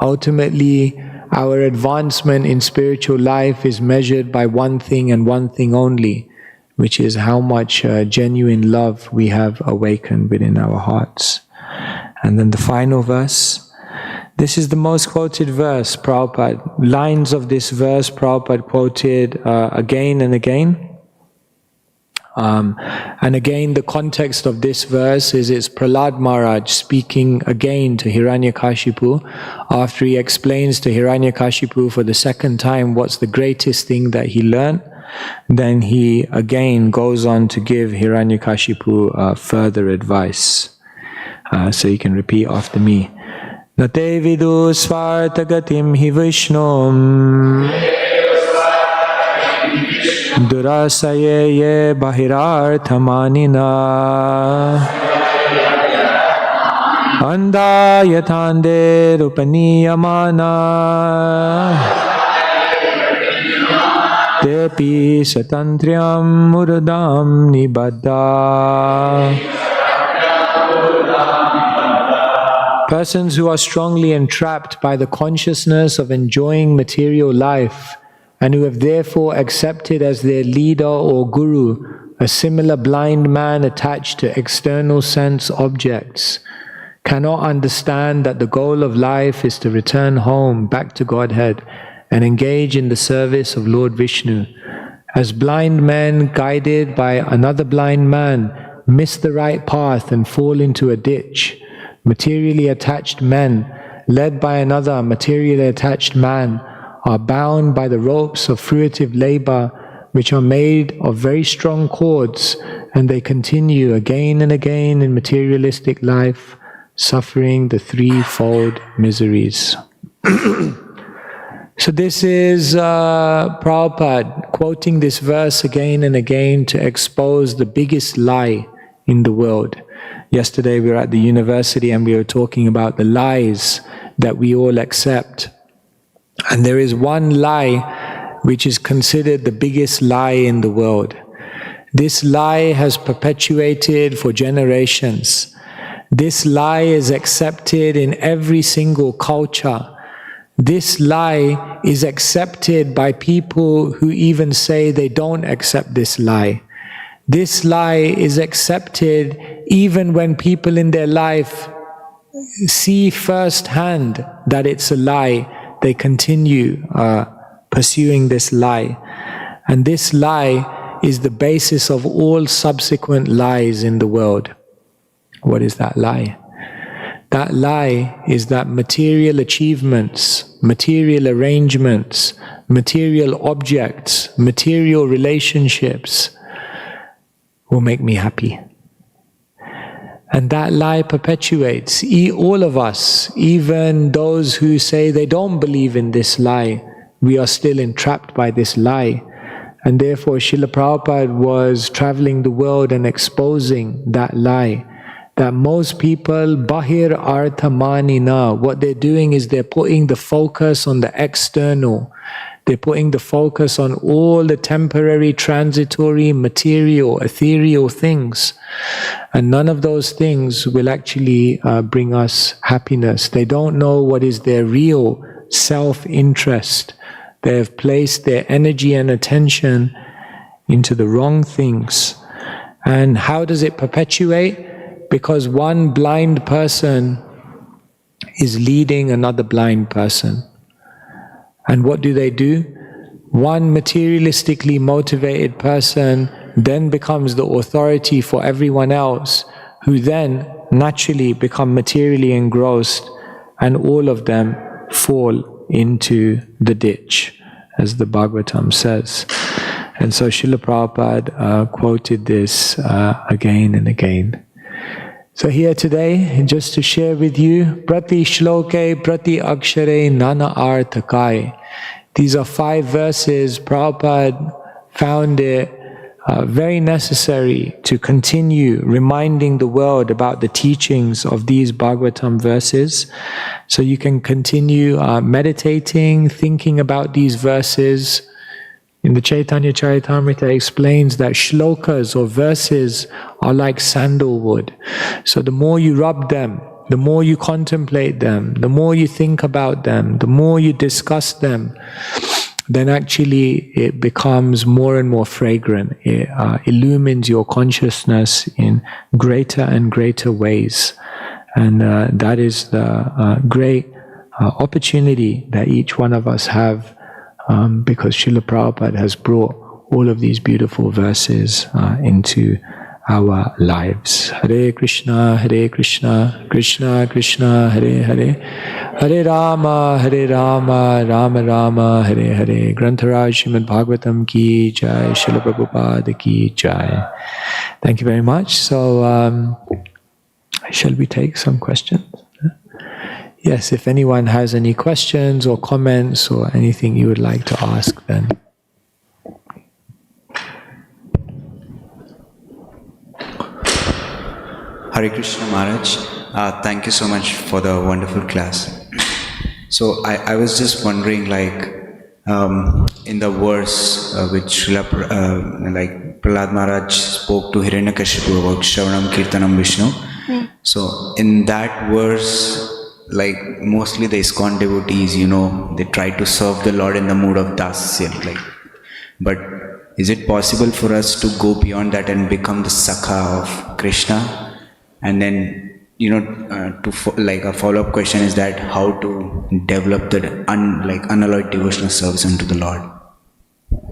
ultimately our advancement in spiritual life is measured by one thing and one thing only, which is how much genuine love we have awakened within our hearts. And then the final verse. This is the most quoted verse, Prabhupada. Lines of this verse Prabhupada quoted again and again. And again, the context of this verse is it's Prahlad Maharaj speaking again to Hiranyakashipu after he explains to Hiranyakashipu for the 2nd time what's the greatest thing that he learned. Then he again goes on to give Hiranyakashipu further advice. So you can repeat after me. Nate vidu svartagatim hi vishnum Durasaye ye bahirarthamanina Anda yatande rupaniyamana Tepi satantriyam murudam nibadda. Persons who are strongly entrapped by the consciousness of enjoying material life and who have therefore accepted as their leader or guru a similar blind man attached to external sense objects cannot understand that the goal of life is to return home back to Godhead and engage in the service of Lord Vishnu. As blind men guided by another blind man miss the right path and fall into a ditch, materially attached men led by another materially attached man are bound by the ropes of fruitive labor which are made of very strong cords, and they continue again and again in materialistic life, suffering the threefold miseries. So this is Prabhupada quoting this verse again and again to expose the biggest lie in the world. Yesterday we were at the university and we were talking about the lies that we all accept. And there is one lie which is considered the biggest lie in the world. This lie has perpetuated for generations. This lie is accepted in every single culture. This lie is accepted by people who even say they don't accept this lie. This lie is accepted even when people in their life see firsthand that it's a lie. They continue pursuing this lie. And this lie is the basis of all subsequent lies in the world. What is that lie? That lie is that material achievements, material arrangements, material objects, material relationships will make me happy. And that lie perpetuates. All of us, even those who say they don't believe in this lie, we are still entrapped by this lie. And therefore Srila Prabhupada was traveling the world and exposing that lie. That most people, bahir artha manina, what they're doing is they're putting the focus on the external. They're putting the focus on all the temporary, transitory, material, ethereal things. And none of those things will actually bring us happiness. They don't know what is their real self-interest. They have placed their energy and attention into the wrong things. And how does it perpetuate? Because one blind person is leading another blind person. And what do? One materialistically motivated person then becomes the authority for everyone else, who then naturally become materially engrossed, and all of them fall into the ditch, as the Bhagavatam says. And so Srila Prabhupada quoted this again and again. So here today, just to share with you, Prati Shloke, Prati Akshare, Nana Arthakai. These are 5 verses. Prabhupada found it very necessary to continue reminding the world about the teachings of these Bhagavatam verses. So you can continue meditating, thinking about these verses. In the Chaitanya Charitamrita explains that shlokas or verses are like sandalwood. So the more you rub them, the more you contemplate them, the more you think about them, the more you discuss them, then actually it becomes more and more fragrant. It illumines your consciousness in greater and greater ways. And that is the great opportunity that each one of us have, because Srila Prabhupada has brought all of these beautiful verses into our lives. Hare Krishna, Krishna Krishna, Hare Hare, Hare Rama, Rama Rama, Hare Hare. Grantharaj Srimad Bhagavatam ki jai, Srila Prabhupada ki jai. Thank you very much. So, shall we take some questions? Yes, if anyone has any questions or comments or anything you would like to ask, then. Hare Krishna Maharaj, thank you so much for the wonderful class. So I was just wondering, like, in the verse which Prahlad Maharaj spoke to Hiranyakashipu about Shravanam Kirtanam Vishnu. So in that verse, like mostly the ISKCON devotees, they try to serve the Lord in the mood of dasya. But is it possible for us to go beyond that and become the Sakha of Krishna? And then, a follow-up question is that how to develop that unalloyed devotional service unto the Lord?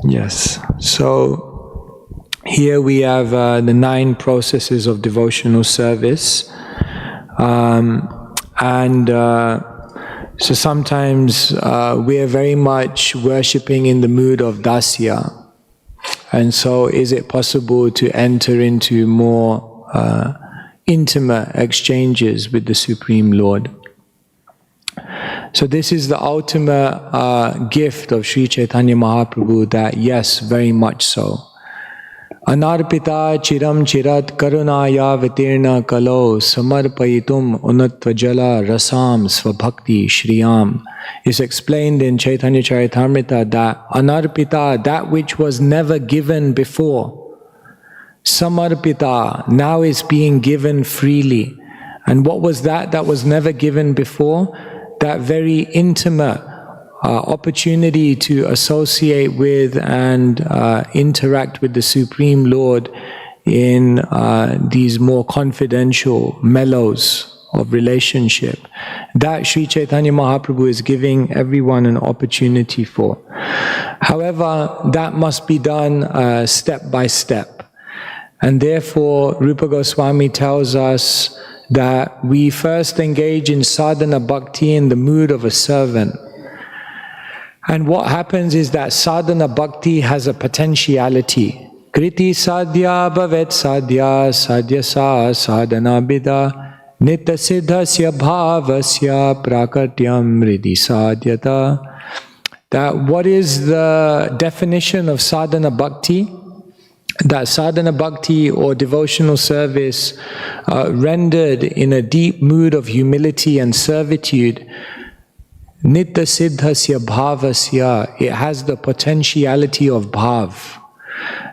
Yes. So here we have the 9 processes of devotional service. So sometimes we are very much worshipping in the mood of dasya. And so is it possible to enter into more intimate exchanges with the Supreme Lord? So this is the ultimate gift of Sri Chaitanya Mahaprabhu, that yes, very much so. Anarpita chiram chirat karunaya vitirna kalo samarpayitum unatvajala rasam svabhakti shriyam is explained in Chaitanya Charitamrita that anarpita, that which was never given before, samarpita, now is being given freely. And what was that was never given before? That very intimate opportunity to associate with and interact with the Supreme Lord in these more confidential mellows of relationship. That Sri Chaitanya Mahaprabhu is giving everyone an opportunity for. However, that must be done step by step. And therefore, Rupa Goswami tells us that we first engage in sadhana bhakti in the mood of a servant. And what happens is that sadhana bhakti has a potentiality. Kriti sadhya bhavet sadhya sadhya sa sadhana bida nitya siddhasya bhavasya prakartyam ridi sadhyata. That what is the definition of sadhana bhakti? That sadhana bhakti or devotional service rendered in a deep mood of humility and servitude, Nitya siddhasya bhavasya, it has the potentiality of bhav.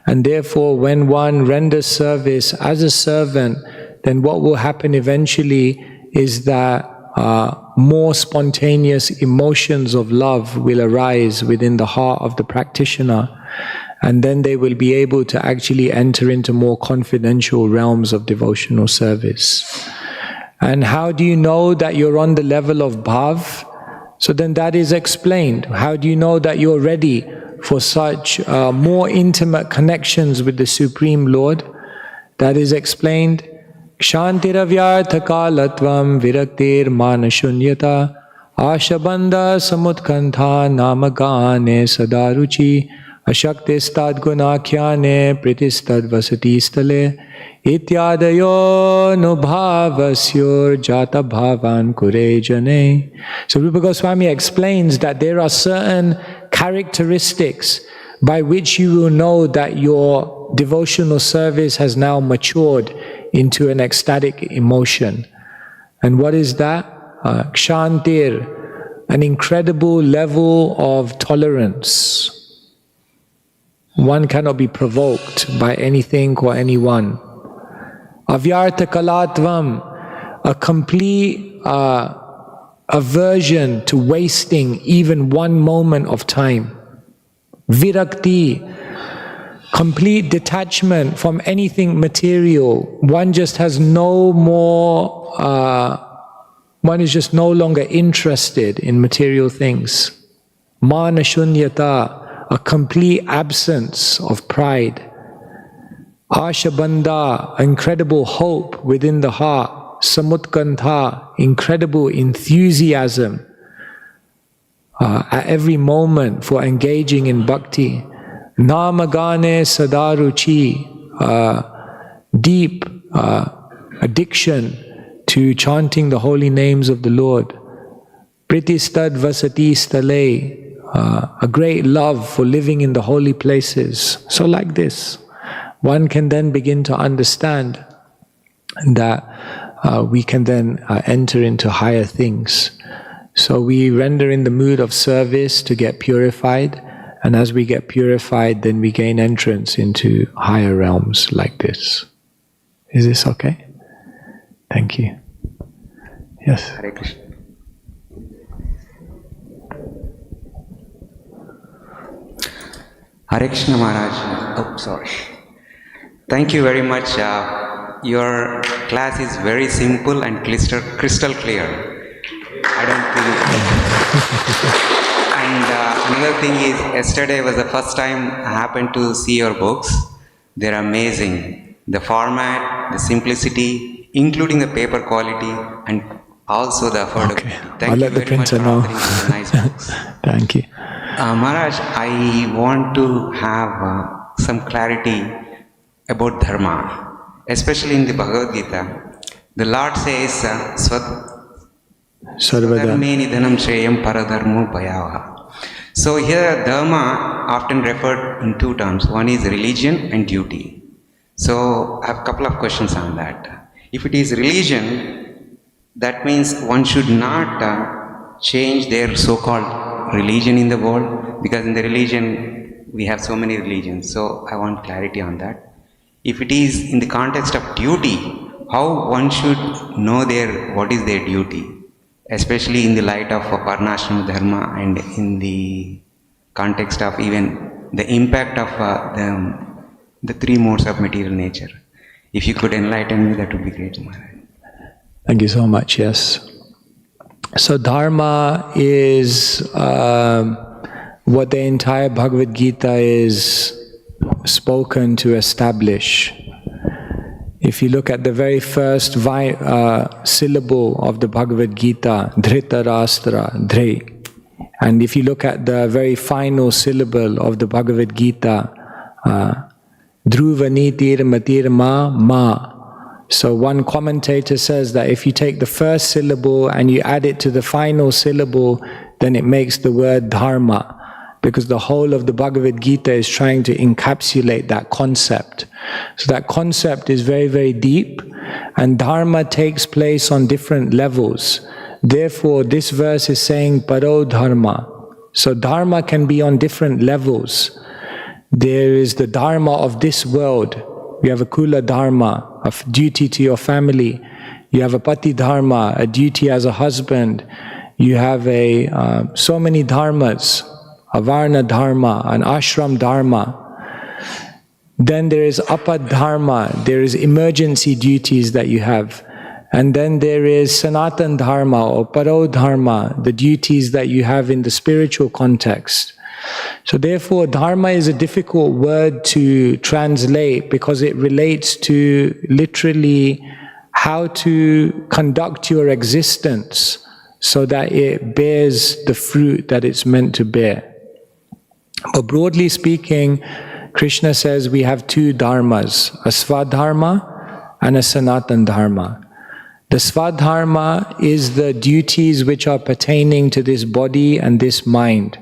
And therefore, when one renders service as a servant, then what will happen eventually is that more spontaneous emotions of love will arise within the heart of the practitioner. And then they will be able to actually enter into more confidential realms of devotional service. And how do you know that you're on the level of bhav? So then that is explained. How do you know that you're ready for such more intimate connections with the Supreme Lord? That is explained. Kshantiravyartha kalatvam viraktir manashunyata ashabandha samutkantha namagane sadaruchi ashakti gunakhyane pritistad vasati stale ityadayo nubhavasyur jata bhavan kurejane. So Rupa Goswami explains that there are certain characteristics by which you will know that your devotional service has now matured into an ecstatic emotion. And what is that? Kshantir, an incredible level of tolerance. One cannot be provoked by anything or anyone. Avyartha kalatvam, a complete aversion to wasting even one moment of time. Virakti, complete detachment from anything material. One just has no more, one is just no longer interested in material things. Manashunyata, a complete absence of pride. Ashabandha, incredible hope within the heart. Samutkantha, incredible enthusiasm at every moment for engaging in bhakti. Namagane sadaruchi, deep addiction to chanting the holy names of the Lord. Pritistad vasati stale, a great love for living in the holy places. So like this, one can then begin to understand that we can then enter into higher things. So we render in the mood of service to get purified, and as we get purified, then we gain entrance into higher realms like this. Is this okay? Thank you. Yes. Hare Krishna. Hare Krishna Maharaj. Oh, sorry. Thank you very much. Your class is very simple and crystal clear. I don't think. And another thing is, yesterday was the first time I happened to see your books. They're amazing. The format, the simplicity, including the paper quality, and also the affordability. Okay. Thank I'll you let the very much printer for know. authoring these nice books. Thank you. Maharaj, I want to have some clarity about dharma, especially in the Bhagavad Gita. The Lord says, Sarvada. Dharme nidhanam shreyam paradharmo bhayavaha. So here dharma often referred in two terms. One is religion and duty. So I have a couple of questions on that. If it is religion, that means one should not change their so-called religion in the world, because in the religion we have so many religions. So I want clarity on that. If it is in the context of duty, how one should know what is their duty, especially in the light of Varnashram Dharma and in the context of even the impact of the three modes of material nature. If you could enlighten me, that would be great, Maharaj. Thank you so much, yes. So dharma is what the entire Bhagavad Gita is spoken to establish. If you look at the very first syllable of the Bhagavad Gita, Dhritarashtra, Dhri, and if you look at the very final syllable of the Bhagavad Gita, Dhruvanitir Matir Ma. So one commentator says that if you take the first syllable and you add it to the final syllable, then it makes the word dharma, because the whole of the Bhagavad Gita is trying to encapsulate that concept. So that concept is very, very deep, and dharma takes place on different levels. Therefore, this verse is saying paro dharma. So dharma can be on different levels. There is the dharma of this world. You have a kula dharma, a duty to your family. You have a pati dharma, a duty as a husband. You have so many dharmas, a varna dharma, an ashram dharma. Then there is apad dharma, there is emergency duties that you have. And then there is sanatan dharma or paro dharma, the duties that you have in the spiritual context. So therefore, dharma is a difficult word to translate because it relates to literally how to conduct your existence so that it bears the fruit that it's meant to bear. But broadly speaking, Krishna says we have two dharmas, a swadharma and a sanatan dharma. The swadharma is the duties which are pertaining to this body and this mind.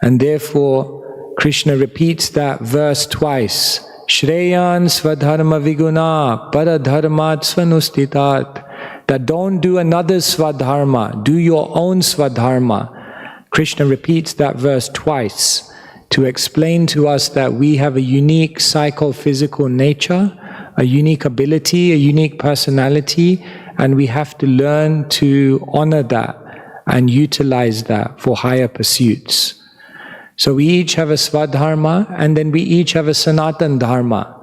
And therefore, Krishna repeats that verse twice. Shreyan swadharma viguna paradharmat svanustitat. That don't do another swadharma, do your own swadharma. Krishna repeats that verse twice to explain to us that we have a unique psychophysical nature, a unique ability, a unique personality, and we have to learn to honor that and utilize that for higher pursuits. So we each have a swadharma, and then we each have a sanatan dharma.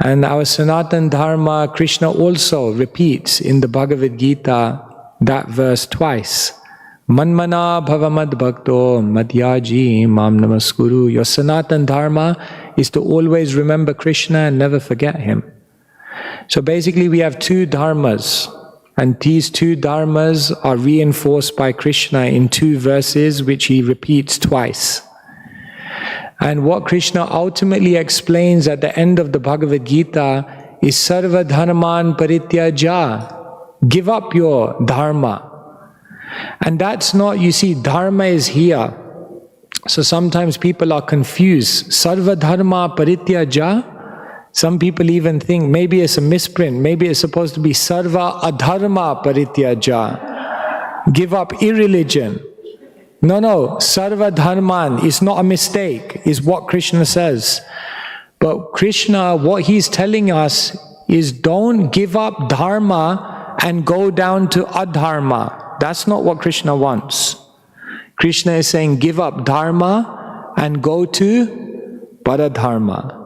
And our sanatan dharma, Krishna also repeats in the Bhagavad Gita that verse twice. Manmana bhavamad bhakto madhyaji mam namaskuru. Your sanatan dharma is to always remember Krishna and never forget him. So basically we have two dharmas, and these two dharmas are reinforced by Krishna in two verses which he repeats twice. And what Krishna ultimately explains at the end of the Bhagavad Gita is sarva dharman parityaja. Give up your dharma. And that's not, you see, dharma is here. So sometimes people are confused. Sarva dharma parityaja. Some people even think maybe it's a misprint, maybe it's supposed to be sarva adharma parityaja. Give up irreligion. No, sarva dharman is not a mistake, is what Krishna says. But Krishna, what he's telling us is don't give up dharma and go down to adharma. That's not what Krishna wants. Krishna is saying give up dharma and go to paradharma.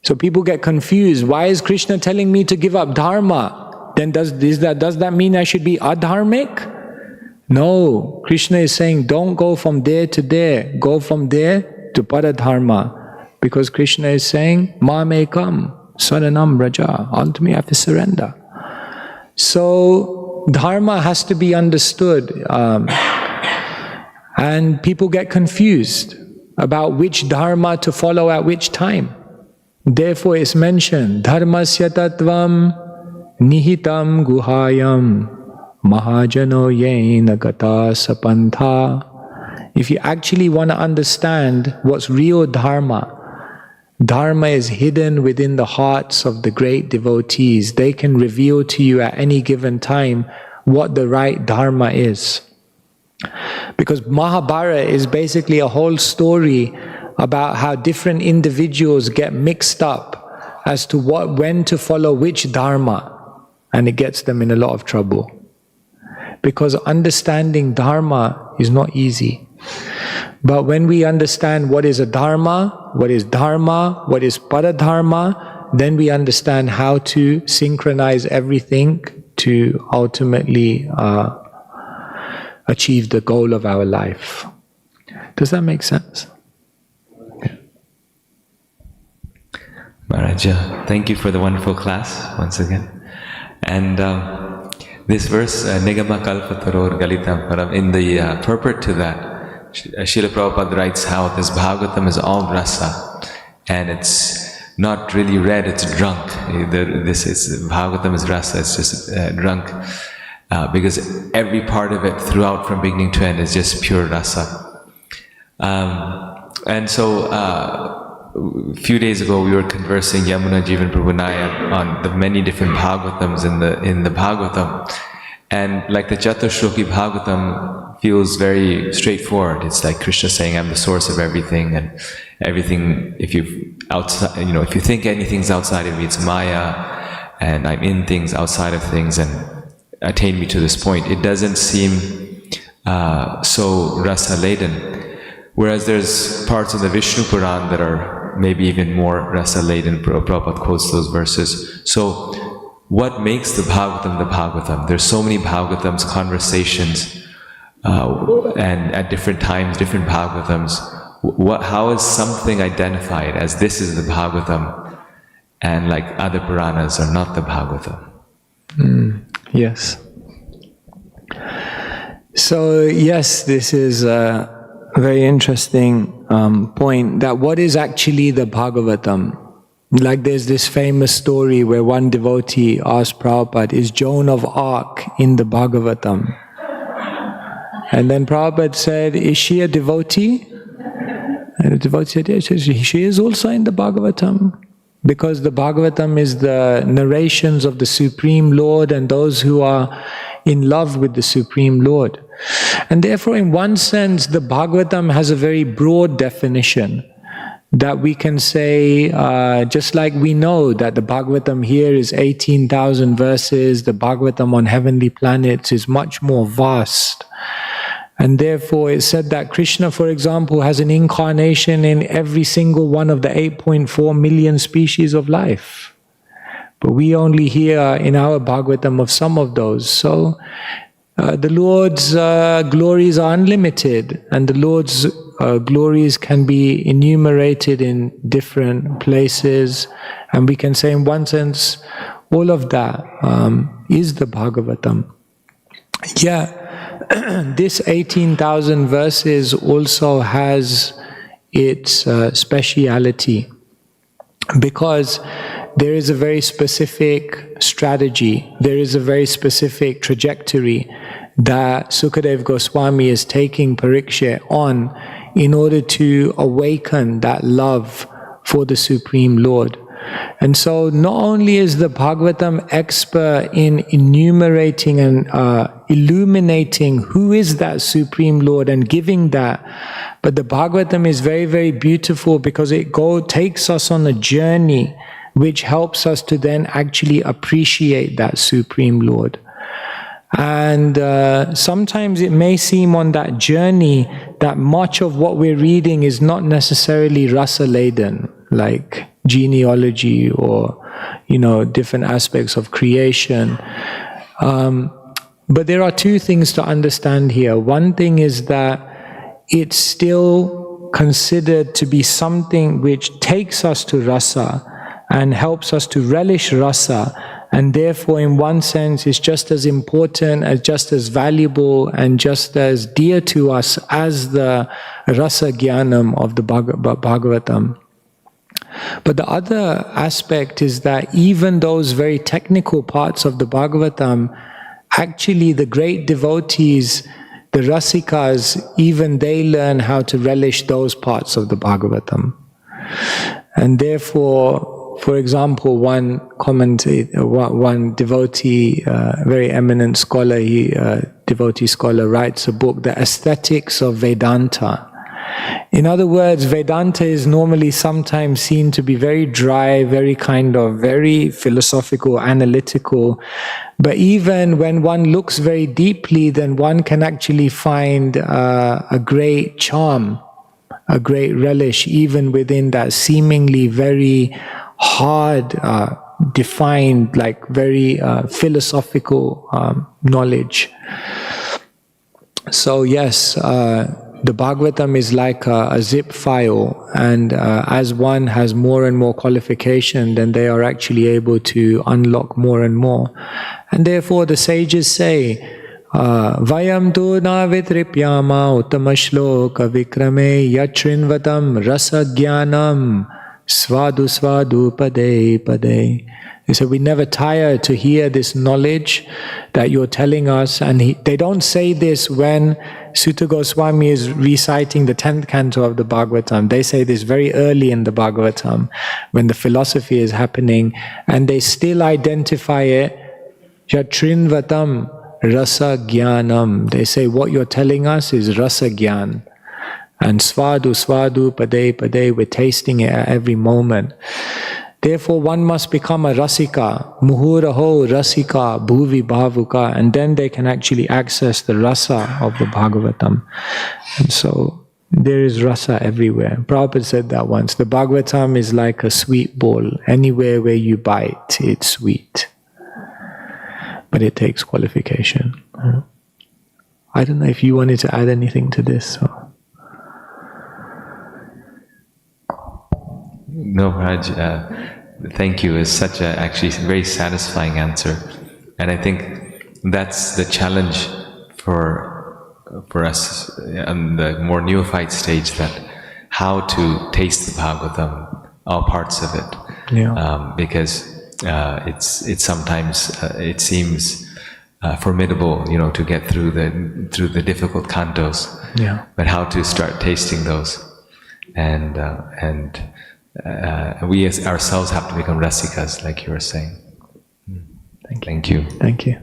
So people get confused. Why is Krishna telling me to give up dharma? Then does that mean I should be adharmic? No. Krishna is saying don't go from there to there. Go from there to paradharma. Because Krishna is saying, Mamekam, saranam raja. Unto me I have to surrender. So dharma has to be understood. And people get confused about which dharma to follow at which time. Therefore it's mentioned, dharmasya tattvam nihitam guhayam mahajano yena gata sapantha. If you actually want to understand what's real dharma, dharma is hidden within the hearts of the great devotees. They can reveal to you at any given time what the right dharma is. Because Mahabharata is basically a whole story about how different individuals get mixed up as to when to follow which dharma, and it gets them in a lot of trouble. Because understanding dharma is not easy. But when we understand what is a dharma, what is paradharma, then we understand how to synchronize everything to ultimately achieve the goal of our life. Does that make sense? Maharaja, thank you for the wonderful class once again. And this verse, Nigama Kalpataror Galitam Param, in the purport to that, Srila Prabhupada writes how this Bhagavatam is all rasa, and it's not really read, it's drunk. Bhagavatam is rasa, it's just drunk. Because every part of it throughout from beginning to end is just pure rasa. And so, a few days ago we were conversing, Yamuna Jivan Prabhu on the many different Bhagavatams in the Bhagavatam. And like the Chaturshloki Bhagavatam feels very straightforward. It's like Krishna saying, I'm the source of everything, and everything, if you think anything's outside of me, it's Maya, and I'm in things, outside of things, and attain me to this point. It doesn't seem so rasa-laden. Whereas there's parts of the Vishnu Puran that are maybe even more rasa-laden. Prabhupada quotes those verses. So what makes the Bhagavatam the Bhagavatam? There's so many Bhagavatams, conversations, and at different times, different Bhagavatams. How is something identified as this is the Bhagavatam, and like other Puranas are not the Bhagavatam? Yes. So yes, this is a very interesting point, that what is actually the Bhagavatam? Like there's this famous story where one devotee asked Prabhupada, is Joan of Arc in the Bhagavatam? And then Prabhupada said, is she a devotee? And the devotee said, yes, she is also in the Bhagavatam. Because the Bhagavatam is the narrations of the Supreme Lord and those who are in love with the Supreme Lord. And therefore, in one sense, the Bhagavatam has a very broad definition that we can say, just like we know that the Bhagavatam here is 18,000 verses, the Bhagavatam on heavenly planets is much more vast. And therefore it's said that Krishna, for example, has an incarnation in every single one of the 8.4 million species of life. But we only hear in our Bhagavatam of some of those. So the Lord's glories are unlimited, and the Lord's glories can be enumerated in different places. And we can say in one sense, all of that is the Bhagavatam. Yeah. This 18,000 verses also has its speciality, because there is a very specific strategy, there is a very specific trajectory that Sukadeva Goswami is taking Pariksha on in order to awaken that love for the Supreme Lord. And so not only is the Bhagavatam expert in enumerating and illuminating who is that Supreme Lord and giving that, but the Bhagavatam is very, very beautiful because it takes us on a journey which helps us to then actually appreciate that Supreme Lord. And sometimes it may seem on that journey that much of what we're reading is not necessarily rasa-laden, like genealogy or, different aspects of creation. But there are two things to understand here. One thing is that it's still considered to be something which takes us to rasa and helps us to relish rasa, and therefore in one sense is just as important, as just as valuable and just as dear to us as the rasa jnanam of the Bhagavatam. But the other aspect is that even those very technical parts of the Bhagavatam, actually the great devotees, the rasikas, even they learn how to relish those parts of the Bhagavatam. And therefore, for example, one devotee, very eminent scholar, devotee scholar, writes a book, The Aesthetics of Vedanta. In other words, Vedanta is normally sometimes seen to be very dry, very philosophical, analytical. But even when one looks very deeply, then one can actually find a great charm, a great relish, even within that seemingly very hard, defined, very philosophical knowledge. So yes, the Bhagavatam is like a zip file, and as one has more and more qualification, then they are actually able to unlock more and more. And therefore the sages say, Vayam tu na vitripyama utamashloka vikrame yachrinvatam rasa jnanam svadu svadu pade pade. They said, we never tire to hear this knowledge that you're telling us. And they don't say this when Sutta Goswami is reciting the 10th canto of the Bhagavatam. They say this very early in the Bhagavatam, when the philosophy is happening, and they still identify it, Yatrinvatam rasa jnanam. They say, what you're telling us is rasa jnan. And svadu svadu pade pade, we're tasting it at every moment. Therefore, one must become a rasika, muhuraho rasika bhuvi bhavuka, and then they can actually access the rasa of the Bhagavatam. And so, there is rasa everywhere. Prabhupada said that once. The Bhagavatam is like a sweet ball. Anywhere where you bite, it's sweet. But it takes qualification. I don't know if you wanted to add anything to this. Or... No, Raj, thank you. It's such a actually very satisfying answer. And I think that's the challenge for us on the more neophyte stage, that how to taste the Bhagavatam, all parts of it. Yeah. Because it's sometimes it seems formidable, to get through the difficult cantos. Yeah. But how to start tasting those, and we as ourselves have to become rasikas, like you were saying. Thank you. Thank you.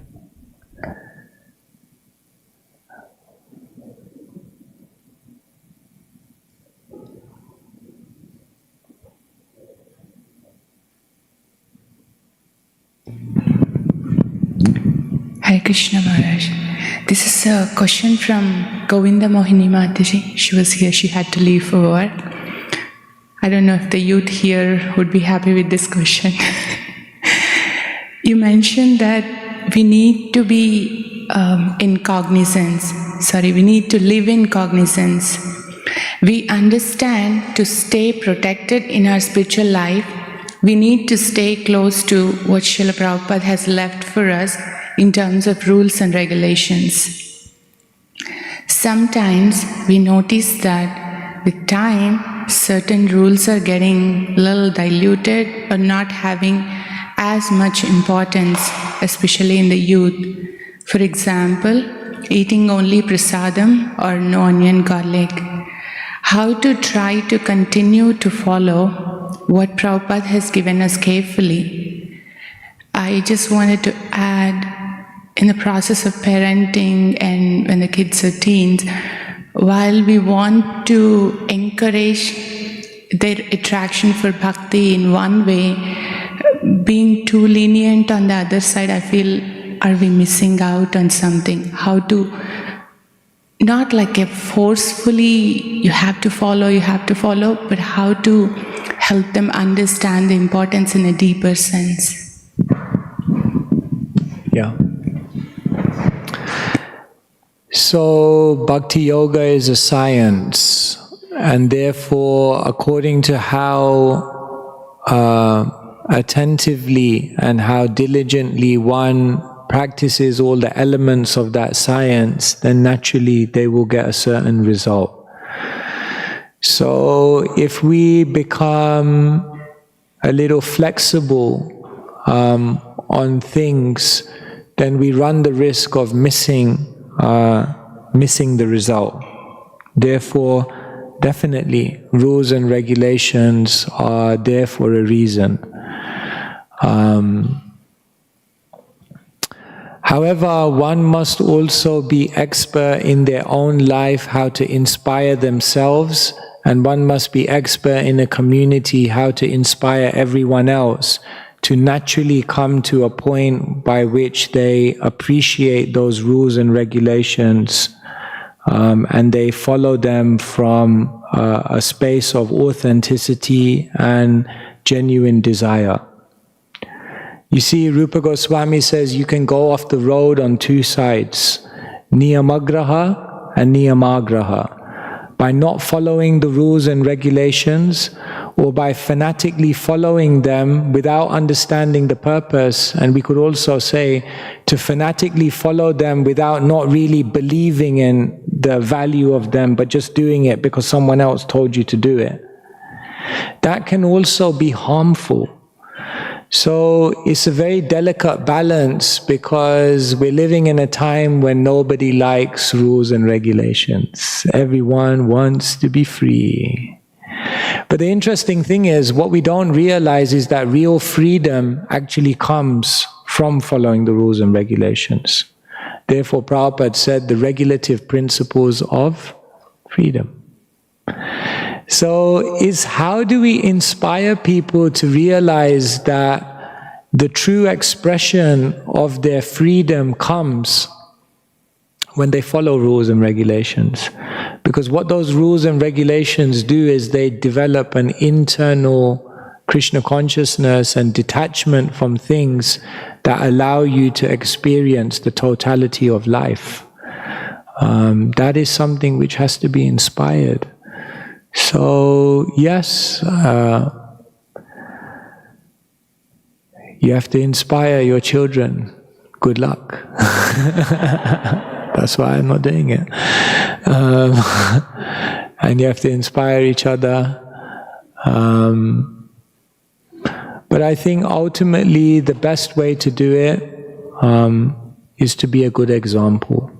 Hare Krishna Maharaj. This is a question from Govinda Mohini Mataji. She was here, she had to leave for work. I don't know if the youth here would be happy with this question. You mentioned that we need to be in cognizance. We need to live in cognizance. We understand to stay protected in our spiritual life, we need to stay close to what Srila Prabhupada has left for us in terms of rules and regulations. Sometimes we notice that with time, certain rules are getting a little diluted or not having as much importance, especially in the youth. For example, eating only prasadam or no onion garlic. How to try to continue to follow what Prabhupada has given us carefully. I just wanted to add, in the process of parenting and when the kids are teens, while we want to encourage their attraction for bhakti in one way, being too lenient on the other side, I feel, are we missing out on something? How to, not like a forcefully, you have to follow, but how to help them understand the importance in a deeper sense. Yeah. So, Bhakti Yoga is a science, and therefore, according to how attentively and how diligently one practices all the elements of that science, then naturally they will get a certain result. So, if we become a little flexible on things, then we run the risk of missing the result. Therefore, definitely, rules and regulations are there for a reason. However, one must also be expert in their own life how to inspire themselves, and one must be expert in a community how to inspire everyone else to naturally come to a point by which they appreciate those rules and regulations, and they follow them from a space of authenticity and genuine desire. You see, Rupa Goswami says you can go off the road on two sides, niyamagraha and niyamagraha. By not following the rules and regulations, or by fanatically following them without understanding the purpose, and we could also say to fanatically follow them without not really believing in the value of them, but just doing it because someone else told you to do it. That can also be harmful. So it's a very delicate balance, because we're living in a time when nobody likes rules and regulations. Everyone wants to be free. But the interesting thing is, what we don't realize is that real freedom actually comes from following the rules and regulations. Therefore, Prabhupada said the regulative principles of freedom. So, how do we inspire people to realize that the true expression of their freedom comes when they follow rules and regulations? Because what those rules and regulations do is they develop an internal Krishna consciousness and detachment from things that allow you to experience the totality of life. That is something which has to be inspired. So, yes, you have to inspire your children. Good luck. That's why I'm not doing it. And you have to inspire each other. But I think ultimately the best way to do it is to be a good example.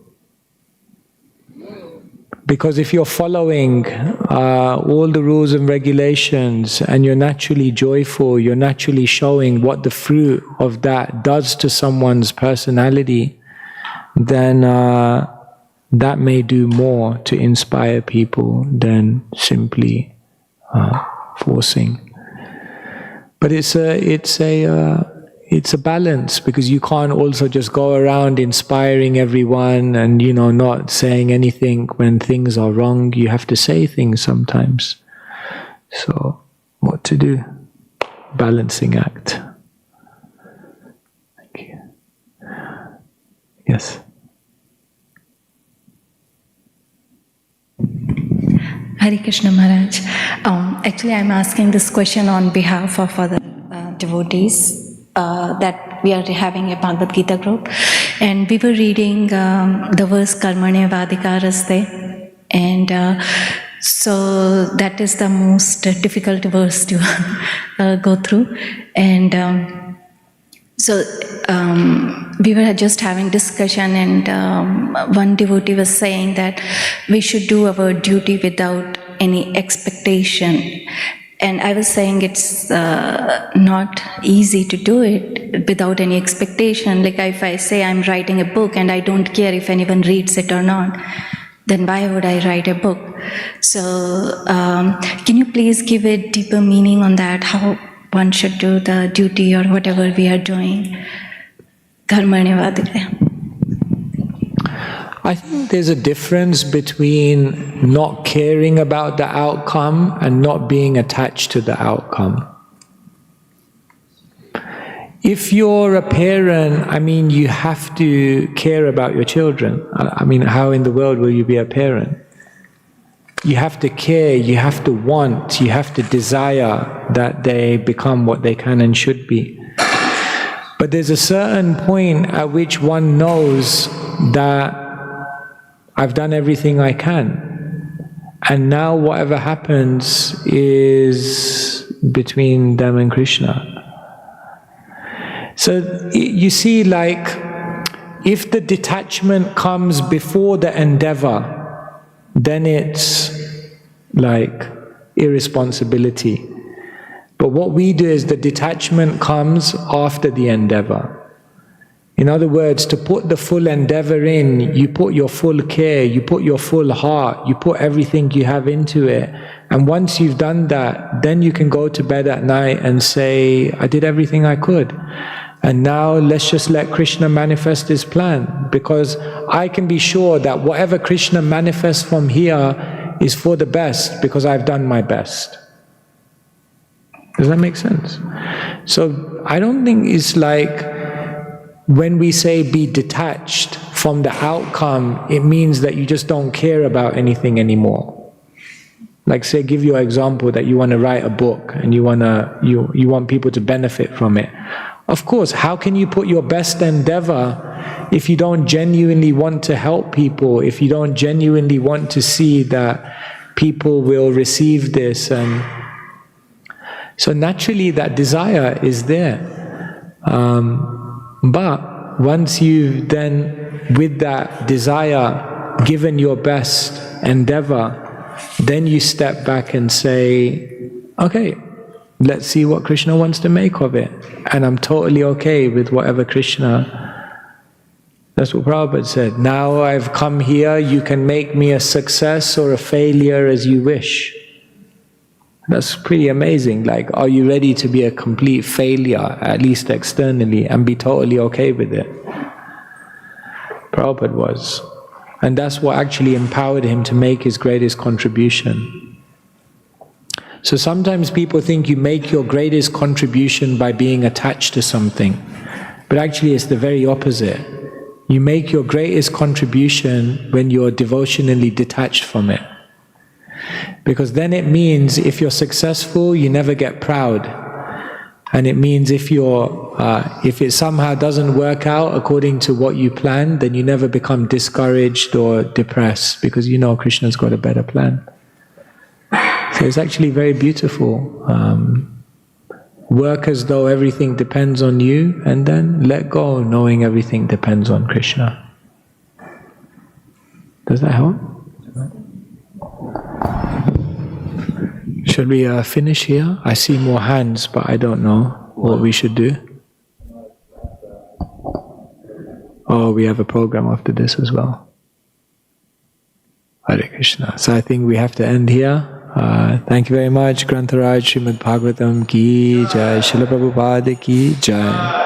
Because if you're following all the rules and regulations and you're naturally joyful, you're naturally showing what the fruit of that does to someone's personality, then that may do more to inspire people than simply forcing. But it's a balance, because you can't also just go around inspiring everyone and, not saying anything when things are wrong. You have to say things sometimes. So, what to do? Balancing act. Thank you. Yes. Hare Krishna Maharaj. Actually, I'm asking this question on behalf of other devotees that we are having a Bhagavad Gita group, and we were reading the verse Karmanya Vadikaraste, and so that is the most difficult verse to go through, and so we were just having discussion, and one devotee was saying that we should do our duty without any expectation. And I was saying it's not easy to do it without any expectation. Like if I say I'm writing a book and I don't care if anyone reads it or not, then why would I write a book? So can you please give a deeper meaning on that, how one should do the duty or whatever we are doing? I think there's a difference between not caring about the outcome and not being attached to the outcome. If you're a parent, I mean, you have to care about your children. I mean, how in the world will you be a parent? You have to care, you have to want, you have to desire that they become what they can and should be. But there's a certain point at which one knows that I've done everything I can. And now whatever happens is between them and Krishna. So you see, like, if the detachment comes before the endeavor, then it's like irresponsibility. But what we do is the detachment comes after the endeavor. In other words, to put the full endeavor in, you put your full care, you put your full heart, you put everything you have into it. And once you've done that, then you can go to bed at night and say, I did everything I could. And now let's just let Krishna manifest his plan. Because I can be sure that whatever Krishna manifests from here is for the best, because I've done my best. Does that make sense? So I don't think it's like, when we say be detached from the outcome, it means that you just don't care about anything anymore. Like, say, give you an example that you want to write a book and you want people to benefit from it. Of course, how can you put your best endeavor if you don't genuinely want to help people, if you don't genuinely want to see that people will receive this? And so naturally that desire is there. But once you've then, with that desire, given your best endeavor, then you step back and say, okay, let's see what Krishna wants to make of it. And I'm totally okay with whatever Krishna. That's what Prabhupada said. Now I've come here, you can make me a success or a failure as you wish. That's pretty amazing. Like, are you ready to be a complete failure, at least externally, and be totally okay with it? Prabhupada was. And that's what actually empowered him to make his greatest contribution. So sometimes people think you make your greatest contribution by being attached to something. But actually it's the very opposite. You make your greatest contribution when you're devotionally detached from it. Because then it means if you're successful, you never get proud. And it means if it somehow doesn't work out according to what you planned, then you never become discouraged or depressed, because you know Krishna's got a better plan. So it's actually very beautiful. Work as though everything depends on you, and then let go knowing everything depends on Krishna. Does that help? Should we finish here? I see more hands, but I don't know what we should do. Oh, we have a program after this as well. Hare Krishna. So I think we have to end here. Thank you very much. Grantharaj Srimad Bhagavatam ki jai. Srila Prabhupada ki jai.